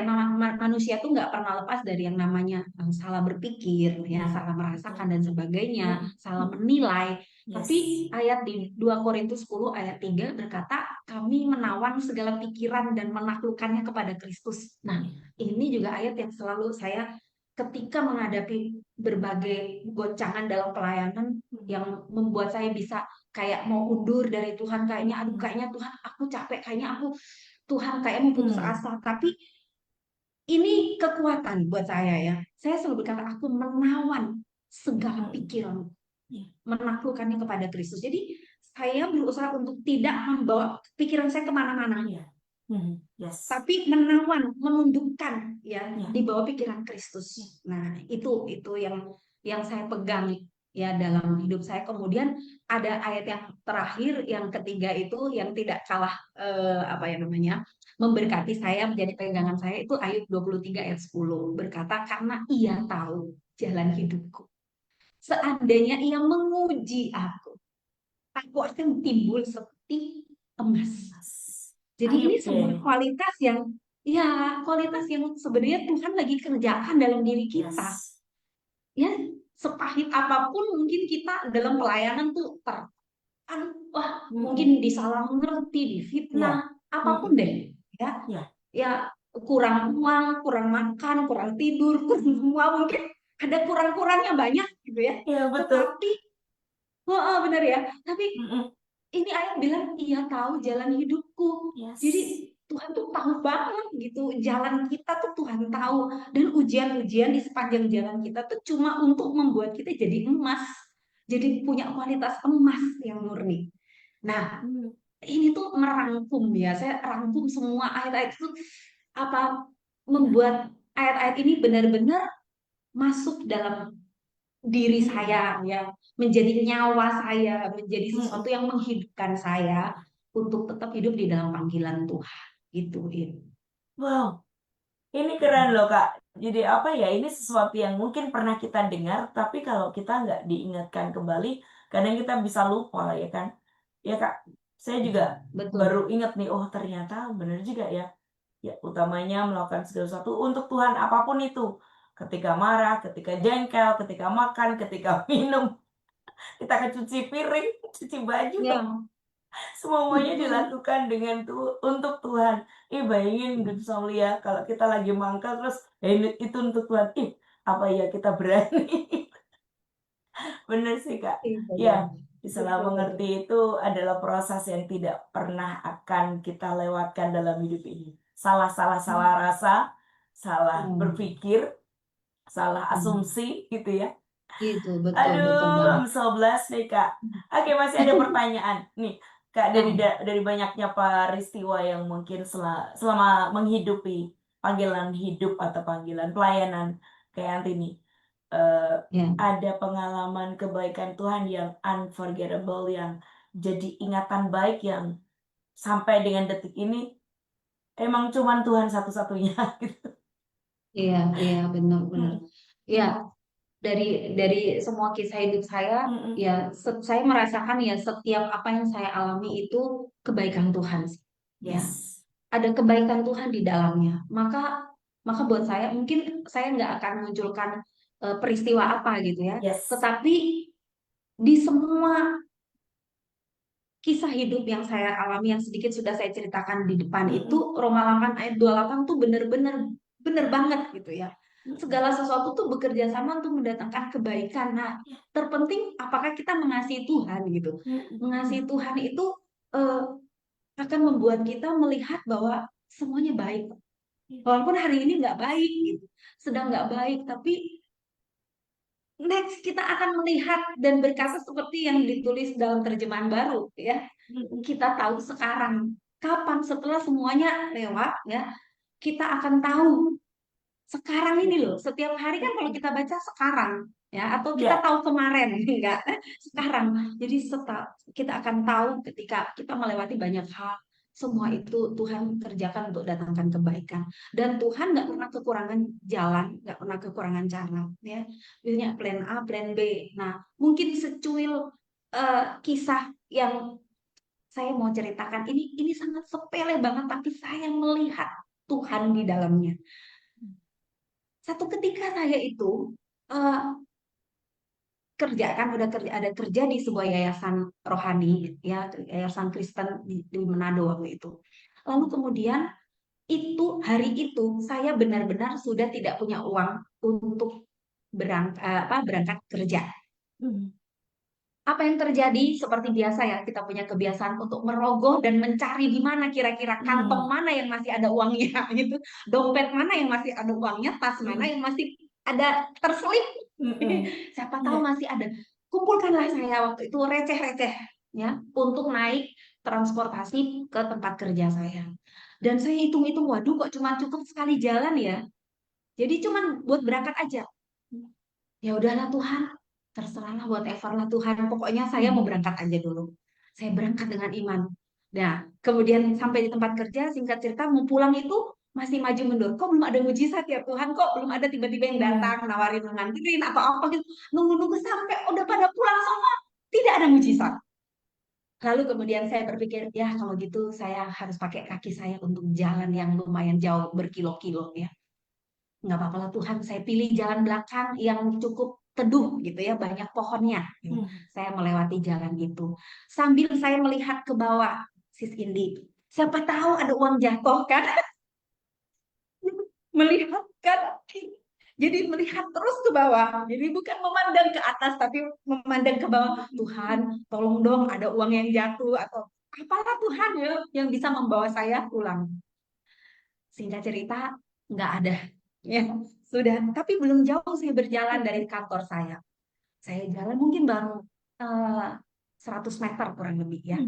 manusia tuh nggak pernah lepas dari yang namanya salah berpikir ya, Nah, salah betul. merasakan dan sebagainya, Mhm. salah Mhm. menilai. Tapi Yes. ayat di 2 Korintus 10 ayat 3 berkata, kami menawan segala pikiran dan menaklukkannya kepada Kristus. Nah, ini juga ayat yang selalu saya ketika menghadapi berbagai goncangan dalam pelayanan Mhm. yang membuat saya bisa kayak mau undur dari Tuhan, kayaknya aduh, Mhm. kayaknya Tuhan aku capek, kayaknya aku Tuhan kayak mau putus Hmm. asa. Tapi ini kekuatan buat saya ya. Saya selalu berkata aku menawan segala Mhm. pikiran, Yeah. menaklukkannya kepada Kristus. Jadi saya berusaha untuk tidak membawa pikiran saya kemana-mana, Yeah. Mhm. Yes. tapi menawan, menundukkan ya Yeah. di bawah pikiran Yeah. Kristus. Nah, itu yang saya pegang ya dalam hidup saya. Kemudian ada ayat yang terakhir, yang ketiga itu yang tidak kalah apa ya namanya? Memberkati saya, menjadi pegangan saya, itu Ayub 23 ayat 10 berkata, karena ia tahu jalan hidupku. Seandainya ia menguji aku akan timbul seperti emas. Mas. Jadi Ayub ini ya sebuah ini. kualitas yang, ya kualitas yang sebenarnya Tuhan lagi kerjakan dalam diri kita. Yes. Ya, sepahit apapun mungkin kita dalam pelayanan tuh wah Mhm. mungkin disalah mengerti, Ya. difitnah, apapun Mhm. deh. Ya, Ya. ya kurang uang, kurang makan, kurang tidur, kurang semua, mungkin ada kurang-kurangnya banyak gitu ya. Ya betul. Tetapi, oh, benar ya. Tapi Mhm. ini ayat bilang ia tahu jalan hidupku. Yes. Jadi Tuhan tuh tahu banget gitu jalan kita tuh, Tuhan tahu, dan ujian-ujian di sepanjang jalan kita tuh cuma untuk membuat kita jadi emas, jadi punya kualitas emas yang murni. Nah, Hmm. ini tuh merangkum ya, saya rangkum semua ayat-ayat itu, apa Ya. membuat ayat-ayat ini benar-benar masuk dalam diri Mhm. saya ya, menjadi nyawa saya, menjadi sesuatu Mhm. yang menghidupkan saya untuk tetap hidup di dalam panggilan Tuhan gitu. Wow. Ini keren loh Kak. Jadi apa ya, ini sesuatu yang mungkin pernah kita dengar, tapi kalau kita nggak diingatkan kembali, kadang kita bisa lupa ya kan. Ya Kak, saya juga Betul. baru ingat nih, oh ternyata benar juga ya. Ya utamanya melakukan segala sesuatu untuk Tuhan apapun itu. Ketika marah, ketika jengkel, ketika makan, ketika minum, kita akan cuci piring, cuci baju. Ya. Semuanya Mm-mm. dilakukan dengan untuk Tuhan. Bayangin gitu Saulia, kalau kita lagi mangkal terus, ini itu untuk Tuhan. Apa ya kita berani? Bener sih, Kak. Iya, Ya, ya. setelah Betul, betul. mengerti itu adalah proses yang tidak pernah akan kita lewatkan dalam hidup ini. Salah rasa, salah Hmm. berpikir, salah Hmm. asumsi gitu ya. Gitu, betul, betul Aduh, banget. I'm so blessed nih, Kak. Oke, masih ada pertanyaan. Nih, Kak, dari Nah, dari banyaknya peristiwa yang mungkin selama menghidupi panggilan hidup atau panggilan pelayanan kayak Antini, eh, ya, ada pengalaman kebaikan Tuhan yang unforgettable, yang jadi ingatan baik yang sampai dengan detik ini emang cuman Tuhan satu-satunya gitu. iya, iya, benar-benar. Mm, Ya, mm, dari dari semua kisah hidup saya, mm, mm. ya saya merasakan ya setiap apa yang saya alami itu kebaikan Tuhan sih. Ya, Yes. ada kebaikan Tuhan di dalamnya. Maka maka buat saya mungkin saya nggak akan munculkan peristiwa apa gitu ya. Yes. Tetapi di semua kisah hidup yang saya alami, yang sedikit sudah saya ceritakan di depan Mm, itu, mm, Roma 8 ayat 28 tuh bener-bener bener banget gitu ya. mm, mm. Segala sesuatu tuh bekerja sama untuk mendatangkan kebaikan. Nah, terpenting apakah kita mengasihi Tuhan gitu. Mm, mm, Mengasihi mm. Tuhan itu eh, akan membuat kita melihat bahwa semuanya baik. Walaupun hari ini nggak baik gitu, sedang nggak baik, tapi next kita akan melihat dan berkata seperti yang ditulis dalam terjemahan baru ya. Mm, mm. Kita tahu sekarang, kapan setelah semuanya lewat ya, kita akan tahu sekarang ini loh, setiap hari kan kalau kita baca sekarang, ya, atau kita Ya. tahu kemarin, enggak, sekarang. Jadi kita akan tahu ketika kita melewati banyak hal, semua itu Tuhan kerjakan untuk datangkan kebaikan. Dan Tuhan nggak pernah kekurangan jalan, nggak pernah kekurangan cara, ya. Punya plan A, plan B. Nah, mungkin secuil kisah yang saya mau ceritakan ini sangat sepele banget, tapi saya melihat Tuhan di dalamnya. Satu ketika saya itu eh, ada kerja di sebuah yayasan rohani, ya, yayasan Kristen di Manado waktu itu. Lalu kemudian hari itu saya benar-benar sudah tidak punya uang untuk berangkat kerja. Apa yang terjadi? Seperti biasa ya, kita punya kebiasaan untuk merogoh dan mencari di mana kira-kira kantong mana yang masih ada uangnya gitu, dompet mana yang masih ada uangnya, tas mana yang masih ada terselip. Siapa tahu Iya. masih ada. Kumpulkanlah saya waktu itu receh-receh ya untuk naik transportasi ke tempat kerja saya. Dan saya hitung-hitung, waduh kok cuma cukup sekali jalan ya. Jadi cuma buat berangkat aja. Ya udahlah Tuhan, terserahlah whatever lah Tuhan. Pokoknya saya mau berangkat aja dulu. Saya berangkat dengan iman. Nah, kemudian sampai di tempat kerja, singkat cerita mau pulang itu masih maju mundur. Kok belum ada mujizat ya Tuhan? Kok belum ada tiba-tiba yang datang nawarin nganterin apa-apa gitu. Nunggu-nunggu sampai udah pada pulang semua. Tidak ada mujizat. Lalu kemudian saya berpikir, ya kalau gitu saya harus pakai kaki saya untuk jalan yang lumayan jauh berkilo-kilo ya. Nggak apa-apa lah Tuhan, saya pilih jalan belakang yang cukup teduh gitu ya, banyak pohonnya. Saya melewati jalan itu. Sambil saya melihat ke bawah, Sis Indi. Siapa tahu ada uang jatuh kan? Melihat kan? Jadi melihat terus ke bawah. Jadi bukan memandang ke atas, tapi memandang ke bawah. Tuhan, tolong dong ada uang yang jatuh atau apalah Tuhan ya yang bisa membawa saya pulang. Singkat cerita, nggak ada. Ya, sudah. Tapi belum jauh saya berjalan dari kantor saya. Saya jalan mungkin baru 100 meter kurang lebih ya.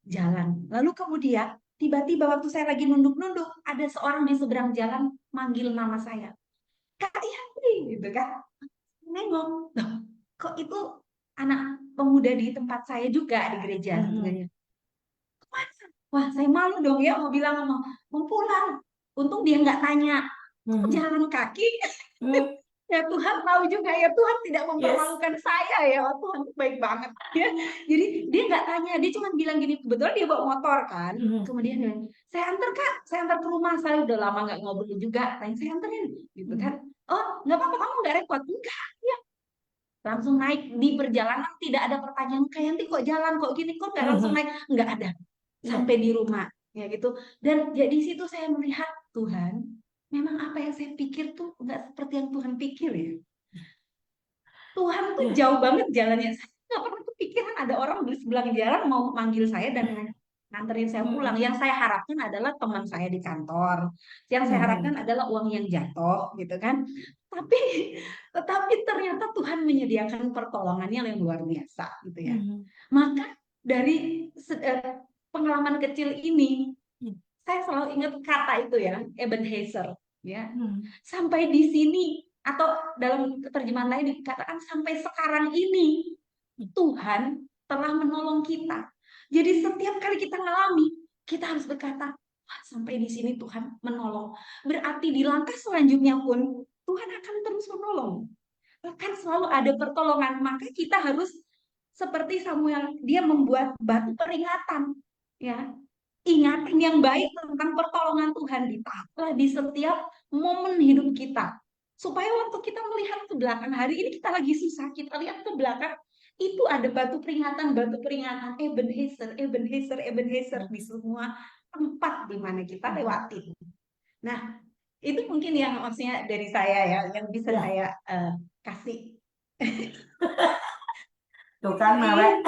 Jalan. Lalu kemudian tiba-tiba waktu saya lagi nunduk-nunduk, ada seorang di seberang jalan manggil nama saya. Kak Yandri, gitu kan. Nengok. Loh, kok itu anak pemuda di tempat saya juga di gereja. Wah, saya malu dong ya mau bilang mau pulang. Untung dia nggak tanya, kok jalan kaki? Ya Tuhan tahu juga ya, Tuhan tidak Yes. mempermalukan saya ya. Oh, Tuhan baik banget ya. Jadi dia nggak tanya, dia cuma bilang gini, kebetulan dia bawa motor kan. Kemudian dia, saya antar Kak, saya antar ke rumah, saya udah lama nggak ngobrol juga. Tanya saya anterin gitu kan. Oh, nggak apa-apa, kamu nggak repot. Enggak, ya. Langsung naik di perjalanan, tidak ada pertanyaan, kayak nanti kok jalan kok gini, kok nggak langsung naik. Nggak ada. Sampai di rumah ya gitu. Dan ya di situ saya melihat Tuhan, memang apa yang saya pikir tuh nggak seperti yang Tuhan pikir ya. Tuhan tuh jauh banget jalannya. Saya nggak pernah kepikiran ada orang di sebelah jalan mau manggil saya dan nganterin saya pulang. Yang saya harapkan adalah teman saya di kantor. Yang saya harapkan adalah uang yang jatuh, gitu kan. Tetapi ternyata Tuhan menyediakan pertolongannya yang luar biasa, gitu ya. Maka dari pengalaman kecil ini, saya selalu ingat kata itu ya, Ebenezer, ya. Sampai di sini atau dalam terjemahan lain dikatakan sampai sekarang ini Tuhan telah menolong kita. Jadi setiap kali kita ngalami, kita harus berkata, wah, sampai di sini Tuhan menolong. Berarti di langkah selanjutnya pun Tuhan akan terus menolong. Bahkan selalu ada pertolongan, maka kita harus seperti Samuel, dia membuat batu peringatan, ya, ingatan yang baik tentang pertolongan Tuhan di setiap momen hidup kita. Supaya waktu kita melihat ke belakang, hari ini kita lagi susah, kita lihat ke belakang, itu ada batu peringatan, Ebenezer, Ebenezer, Ebenezer di semua tempat di mana kita lewatin. Nah, itu mungkin yang maksudnya dari saya ya, yang bisa saya kasih. Tuh kan, Mawe.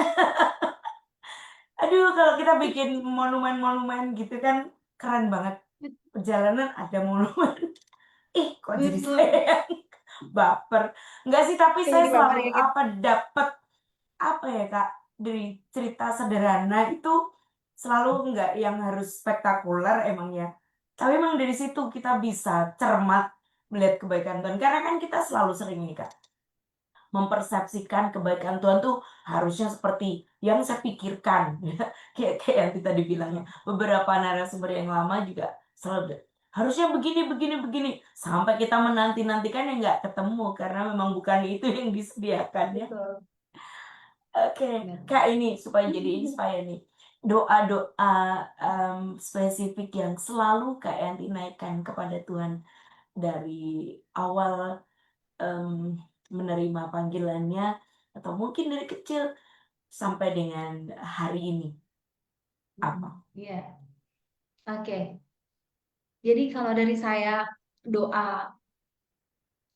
Aduh, kalau kita bikin monumen-monumen gitu kan keren banget. Perjalanan ada monumen. Ih, kok jadi saya yang baper. Enggak sih, tapi saya selalu dapat apa ya Kak, dari cerita sederhana itu selalu enggak yang harus spektakuler emang ya. Tapi emang dari situ kita bisa cermat melihat kebaikan Tuhan. Karena kan kita selalu sering nih Kak, mempersepsikan kebaikan Tuhan tuh harusnya seperti yang saya pikirkan, ya. Kayak yang tadi bilangnya, beberapa narasumber yang lama juga selalu harusnya begini, begini, begini, sampai kita menanti-nantikan yang nggak ketemu karena memang bukan itu yang disediakan ya. Betul. Oke, Kak, ini supaya jadi inspire nih. Doa-doa spesifik yang selalu Kak Yanti naikkan kepada Tuhan dari awal menerima panggilannya atau mungkin dari kecil sampai dengan hari ini apa? Iya, oke. Jadi kalau dari saya doa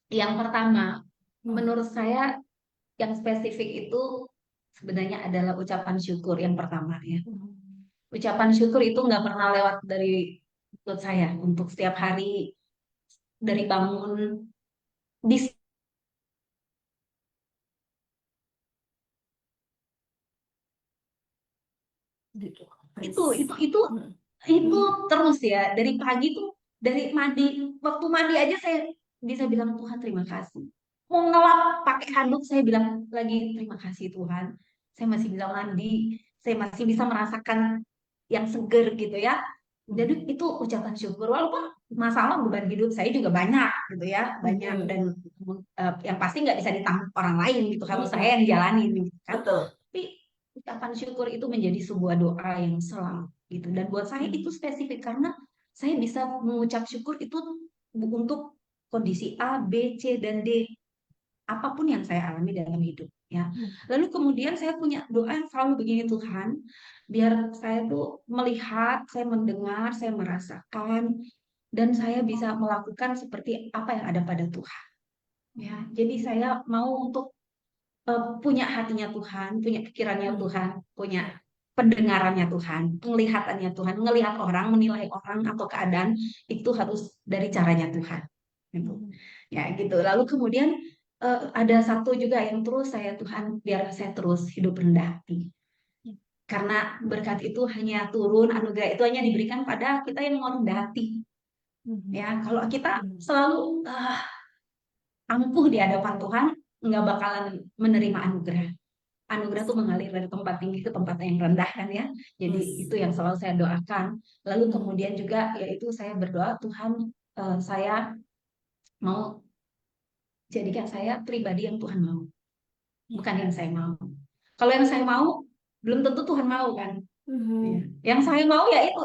yang pertama, menurut saya yang spesifik itu sebenarnya adalah ucapan syukur yang pertama ya. Ucapan syukur itu nggak pernah lewat dari mulut saya untuk setiap hari dari bangun bis Gitu. itu itu Praise. itu Hmm. itu terus ya dari pagi tuh dari mandi waktu mandi aja saya bisa bilang Tuhan terima kasih. Mau ngelap pakai handuk saya bilang lagi terima kasih Tuhan. Saya masih bisa mandi, saya masih bisa merasakan yang seger gitu ya. Jadi itu ucapan syukur walaupun masalah beban hidup saya juga banyak gitu ya, banyak Mhm. dan yang pasti nggak bisa ditanggung orang lain gitu harus Mhm. saya yang jalanin gitu kan. Betul. Tapi ucapan syukur itu menjadi sebuah doa yang selalu gitu. Dan buat saya itu spesifik karena saya bisa mengucap syukur itu untuk kondisi A, B, C, dan D apapun yang saya alami dalam hidup ya. Lalu kemudian saya punya doa yang selalu begini Tuhan, biar saya tuh melihat, saya mendengar, saya merasakan dan saya bisa melakukan seperti apa yang ada pada Tuhan. Ya, jadi saya mau untuk punya hatinya Tuhan, punya pikirannya Tuhan, punya pendengarannya Tuhan, penglihatannya Tuhan, melihat orang, menilai orang atau keadaan itu harus dari caranya Tuhan. Gitu. Ya gitu. Lalu kemudian ada satu juga yang terus saya Tuhan biar saya terus hidup rendah hati. Karena berkat itu hanya turun, anugerah itu hanya diberikan pada kita yang mau rendah hati. Ya, kalau kita selalu angkuh di hadapan Tuhan, nggak bakalan menerima anugerah. Anugerah itu mengalir dari tempat tinggi ke tempat yang rendah kan ya. Jadi Yes. itu yang selalu saya doakan. Lalu kemudian juga yaitu saya berdoa Tuhan saya mau jadikan saya pribadi yang Tuhan mau, bukan yang saya mau. Kalau yang saya mau belum tentu Tuhan mau kan. Ya. Yang saya mau ya itu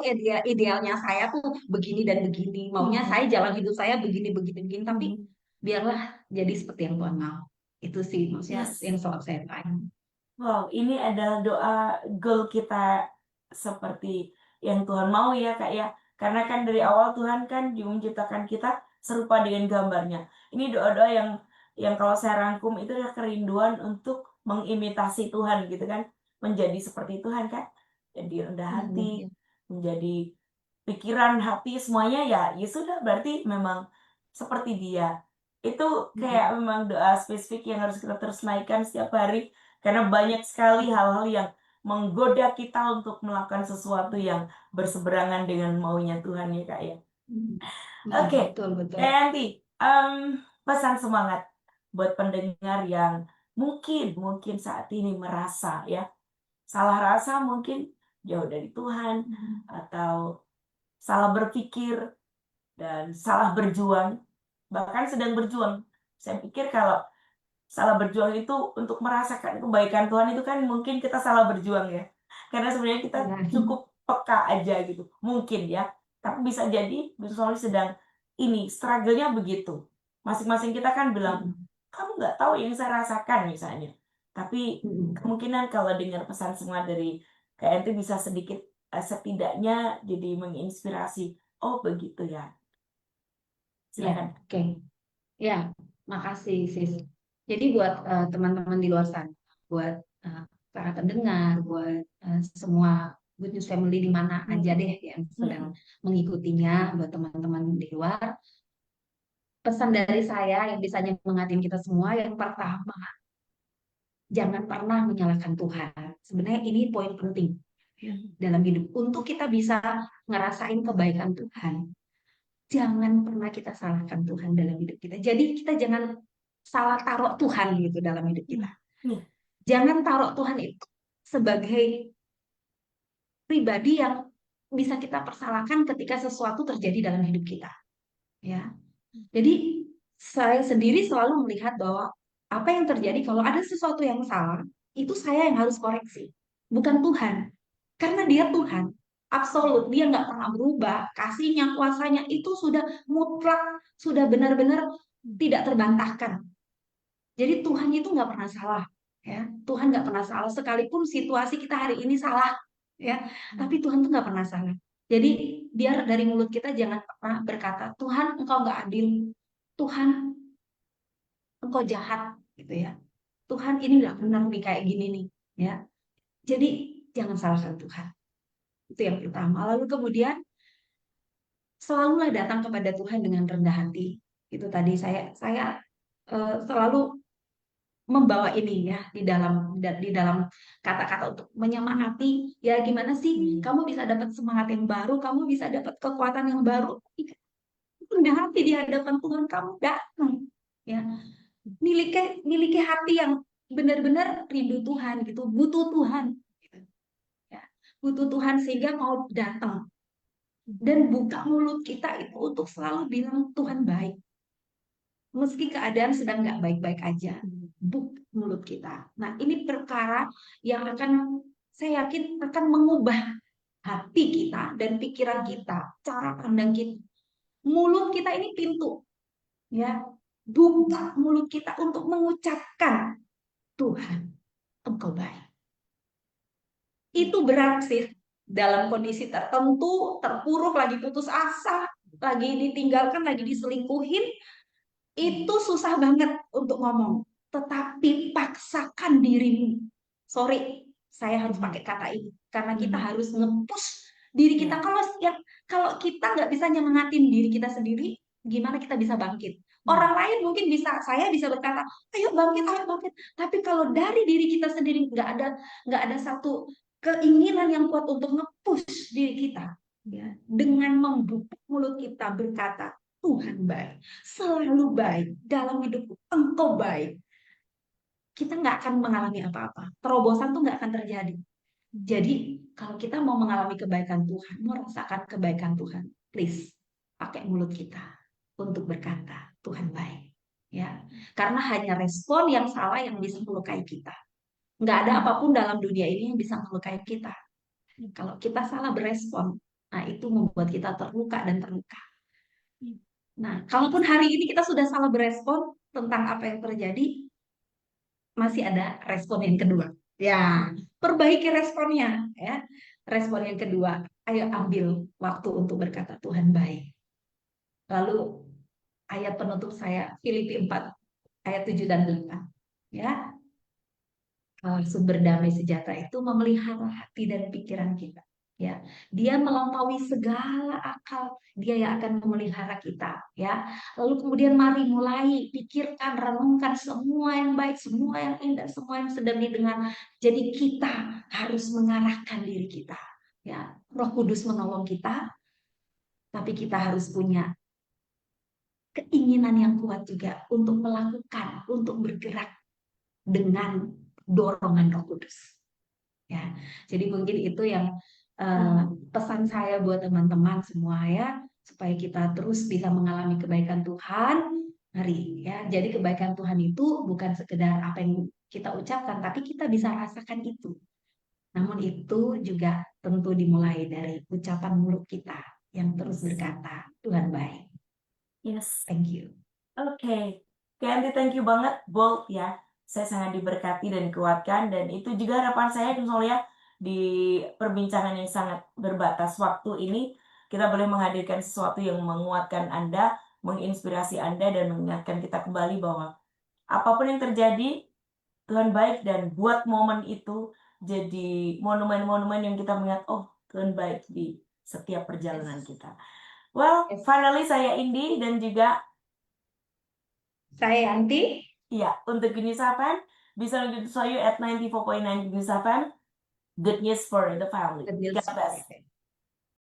idealnya saya tuh begini dan begini. Maunya saya jalan hidup saya begini begini begini. Tapi biarlah jadi seperti yang Tuhan mau. Itu sih maksudnya Yes. yang selalu saya doain. Wow, ini adalah doa goal kita seperti yang Tuhan mau ya Kak ya. Karena kan dari awal Tuhan kan juga menciptakan kita serupa dengan gambarnya. Ini doa-doa yang kalau saya rangkum itu adalah kerinduan untuk mengimitasi Tuhan gitu kan. Menjadi seperti Tuhan kan. Jadi rendah hati, menjadi pikiran, hati semuanya ya, ya sudah berarti memang seperti Dia. Itu kayak memang doa spesifik yang harus kita terus naikkan setiap hari karena banyak sekali hal-hal yang menggoda kita untuk melakukan sesuatu yang berseberangan dengan maunya Tuhan ya Kak ya. Oke, Betul betul. Kak Yanti, pesan semangat buat pendengar yang mungkin saat ini merasa ya salah rasa mungkin jauh dari Tuhan atau salah berpikir dan salah berjuang bahkan sedang berjuang. Saya pikir kalau salah berjuang itu untuk merasakan kebaikan Tuhan itu kan mungkin kita salah berjuang ya. Karena sebenarnya kita Ya. cukup peka aja gitu. Mungkin ya. Tapi bisa jadi misalnya sedang ini struggle-nya begitu. Masing-masing kita kan bilang, kamu nggak tahu yang saya rasakan misalnya. Tapi kemungkinan kalau dengar pesan semua dari Kak Enti bisa sedikit setidaknya jadi menginspirasi. Oh begitu ya. Ya, Silakan. oke. Ya, makasih sis. Jadi buat teman-teman di luar sana, buat para pendengar, buat semua Good News Family di mana aja deh yang sedang mengikutinya, buat teman-teman di luar, pesan dari saya yang bisa nyemangatin kita semua, yang pertama, jangan pernah menyalahkan Tuhan. Sebenarnya ini poin penting dalam hidup. Untuk kita bisa ngerasain kebaikan Tuhan, jangan pernah kita salahkan Tuhan dalam hidup kita. Jadi kita jangan salah taruh Tuhan gitu dalam hidup kita. Iya. Jangan taruh Tuhan itu sebagai pribadi yang bisa kita persalahkan ketika sesuatu terjadi dalam hidup kita. Ya, jadi saya sendiri selalu melihat bahwa apa yang terjadi kalau ada sesuatu yang salah, itu saya yang harus koreksi, bukan Tuhan. Karena dia Tuhan, absolut, dia nggak pernah berubah, kasihnya, kuasanya itu sudah mutlak, sudah benar-benar tidak terbantahkan. Jadi Tuhan itu nggak pernah salah, ya. Tuhan nggak pernah salah, sekalipun situasi kita hari ini salah, ya. Tapi Tuhan tuh nggak pernah salah. Jadi biar dari mulut kita jangan pernah berkata, Tuhan engkau nggak adil, Tuhan engkau jahat, gitu ya. Tuhan ini nggak benar nih kayak gini nih, ya. Jadi jangan salahkan Tuhan. Itu yang pertama. Lalu kemudian selalulah datang kepada Tuhan dengan rendah hati. Itu tadi saya selalu membawa ini ya di dalam kata-kata untuk menyemangati. Ya gimana sih kamu bisa dapat semangat yang baru, kamu bisa dapat kekuatan yang baru. Rendah hati di hadapan Tuhan kamu datang, ya. Miliki hati yang benar-benar rindu Tuhan gitu, butuh Tuhan gitu. Ya. Butuh Tuhan sehingga mau datang dan buka mulut kita itu untuk selalu bilang Tuhan baik. Meski keadaan sedang nggak baik-baik aja, buka mulut kita. Nah, ini perkara yang saya yakin akan mengubah hati kita dan pikiran kita, cara pandang kita. Mulut kita ini pintu, ya. Buka mulut kita untuk mengucapkan Tuhan, Engkau baik. Itu berat sih dalam kondisi tertentu, terpuruk, lagi putus asa, lagi ditinggalkan, lagi diselingkuhin, itu susah banget untuk ngomong. Tetapi paksakan dirimu. Sorry, saya harus pakai kata ini karena kita harus nge-push diri kita. Kalau kita nggak bisa nyemangatin diri kita sendiri, gimana kita bisa bangkit? Orang lain mungkin bisa, saya bisa berkata, ayo bangkit, ayo bangkit. Tapi kalau dari diri kita sendiri nggak ada satu keinginan yang kuat untuk nge-push diri kita, ya, dengan membuka mulut kita berkata, Tuhan baik, selalu baik, dalam hidupku Engkau baik. Kita nggak akan mengalami apa-apa. Terobosan tuh nggak akan terjadi. Jadi kalau kita mau mengalami kebaikan Tuhan, merasakan kebaikan Tuhan, please pakai mulut kita untuk berkata Tuhan baik. Ya, karena hanya respon yang salah yang bisa melukai kita. Nggak ada apapun dalam dunia ini yang bisa melukai kita. Kalau kita salah berespon, nah itu membuat kita terluka dan terluka. Nah, kalaupun hari ini kita sudah salah berespon tentang apa yang terjadi, masih ada respon yang kedua. Ya, perbaiki responnya, ya. Respon yang kedua, ayo ambil waktu untuk berkata Tuhan baik. Lalu ayat penutup saya Filipi 4 ayat 7 dan 8. Ya. Sumber damai sejahtera itu memelihara hati dan pikiran kita. Ya, dia melampaui segala akal, dia yang akan memelihara kita, ya. Lalu kemudian mari mulai pikirkan, renungkan semua yang baik, semua yang indah, semua yang sedang didengar. Jadi kita harus mengarahkan diri kita, ya. Roh Kudus menolong kita, tapi kita harus punya keinginan yang kuat juga untuk melakukan, untuk bergerak dengan dorongan Roh Kudus. Ya, jadi mungkin itu yang pesan saya buat teman-teman semua, ya, supaya kita terus bisa mengalami kebaikan Tuhan. Mari, ya. Jadi kebaikan Tuhan itu bukan sekedar apa yang kita ucapkan, tapi kita bisa rasakan itu. Namun itu juga tentu dimulai dari ucapan mulut kita yang terus berkata Tuhan baik. Yes. Thank you. Oke, Candy, thank you banget, bold ya. Saya sangat diberkati dan dikuatkan, dan itu juga harapan saya, ya, di perbincangan yang sangat berbatas waktu ini, kita boleh menghadirkan sesuatu yang menguatkan Anda, menginspirasi Anda, dan mengingatkan kita kembali bahwa apapun yang terjadi, Tuhan baik, dan buat momen itu jadi monumen-monumen yang kita mengingat, oh Tuhan baik di setiap perjalanan kita. Well, finally saya Indi dan juga saya Yanti. Ya, untuk Good News FM, bisa lagi to you at 94.9 Good News FM. Good news for the family. Good news. God bless.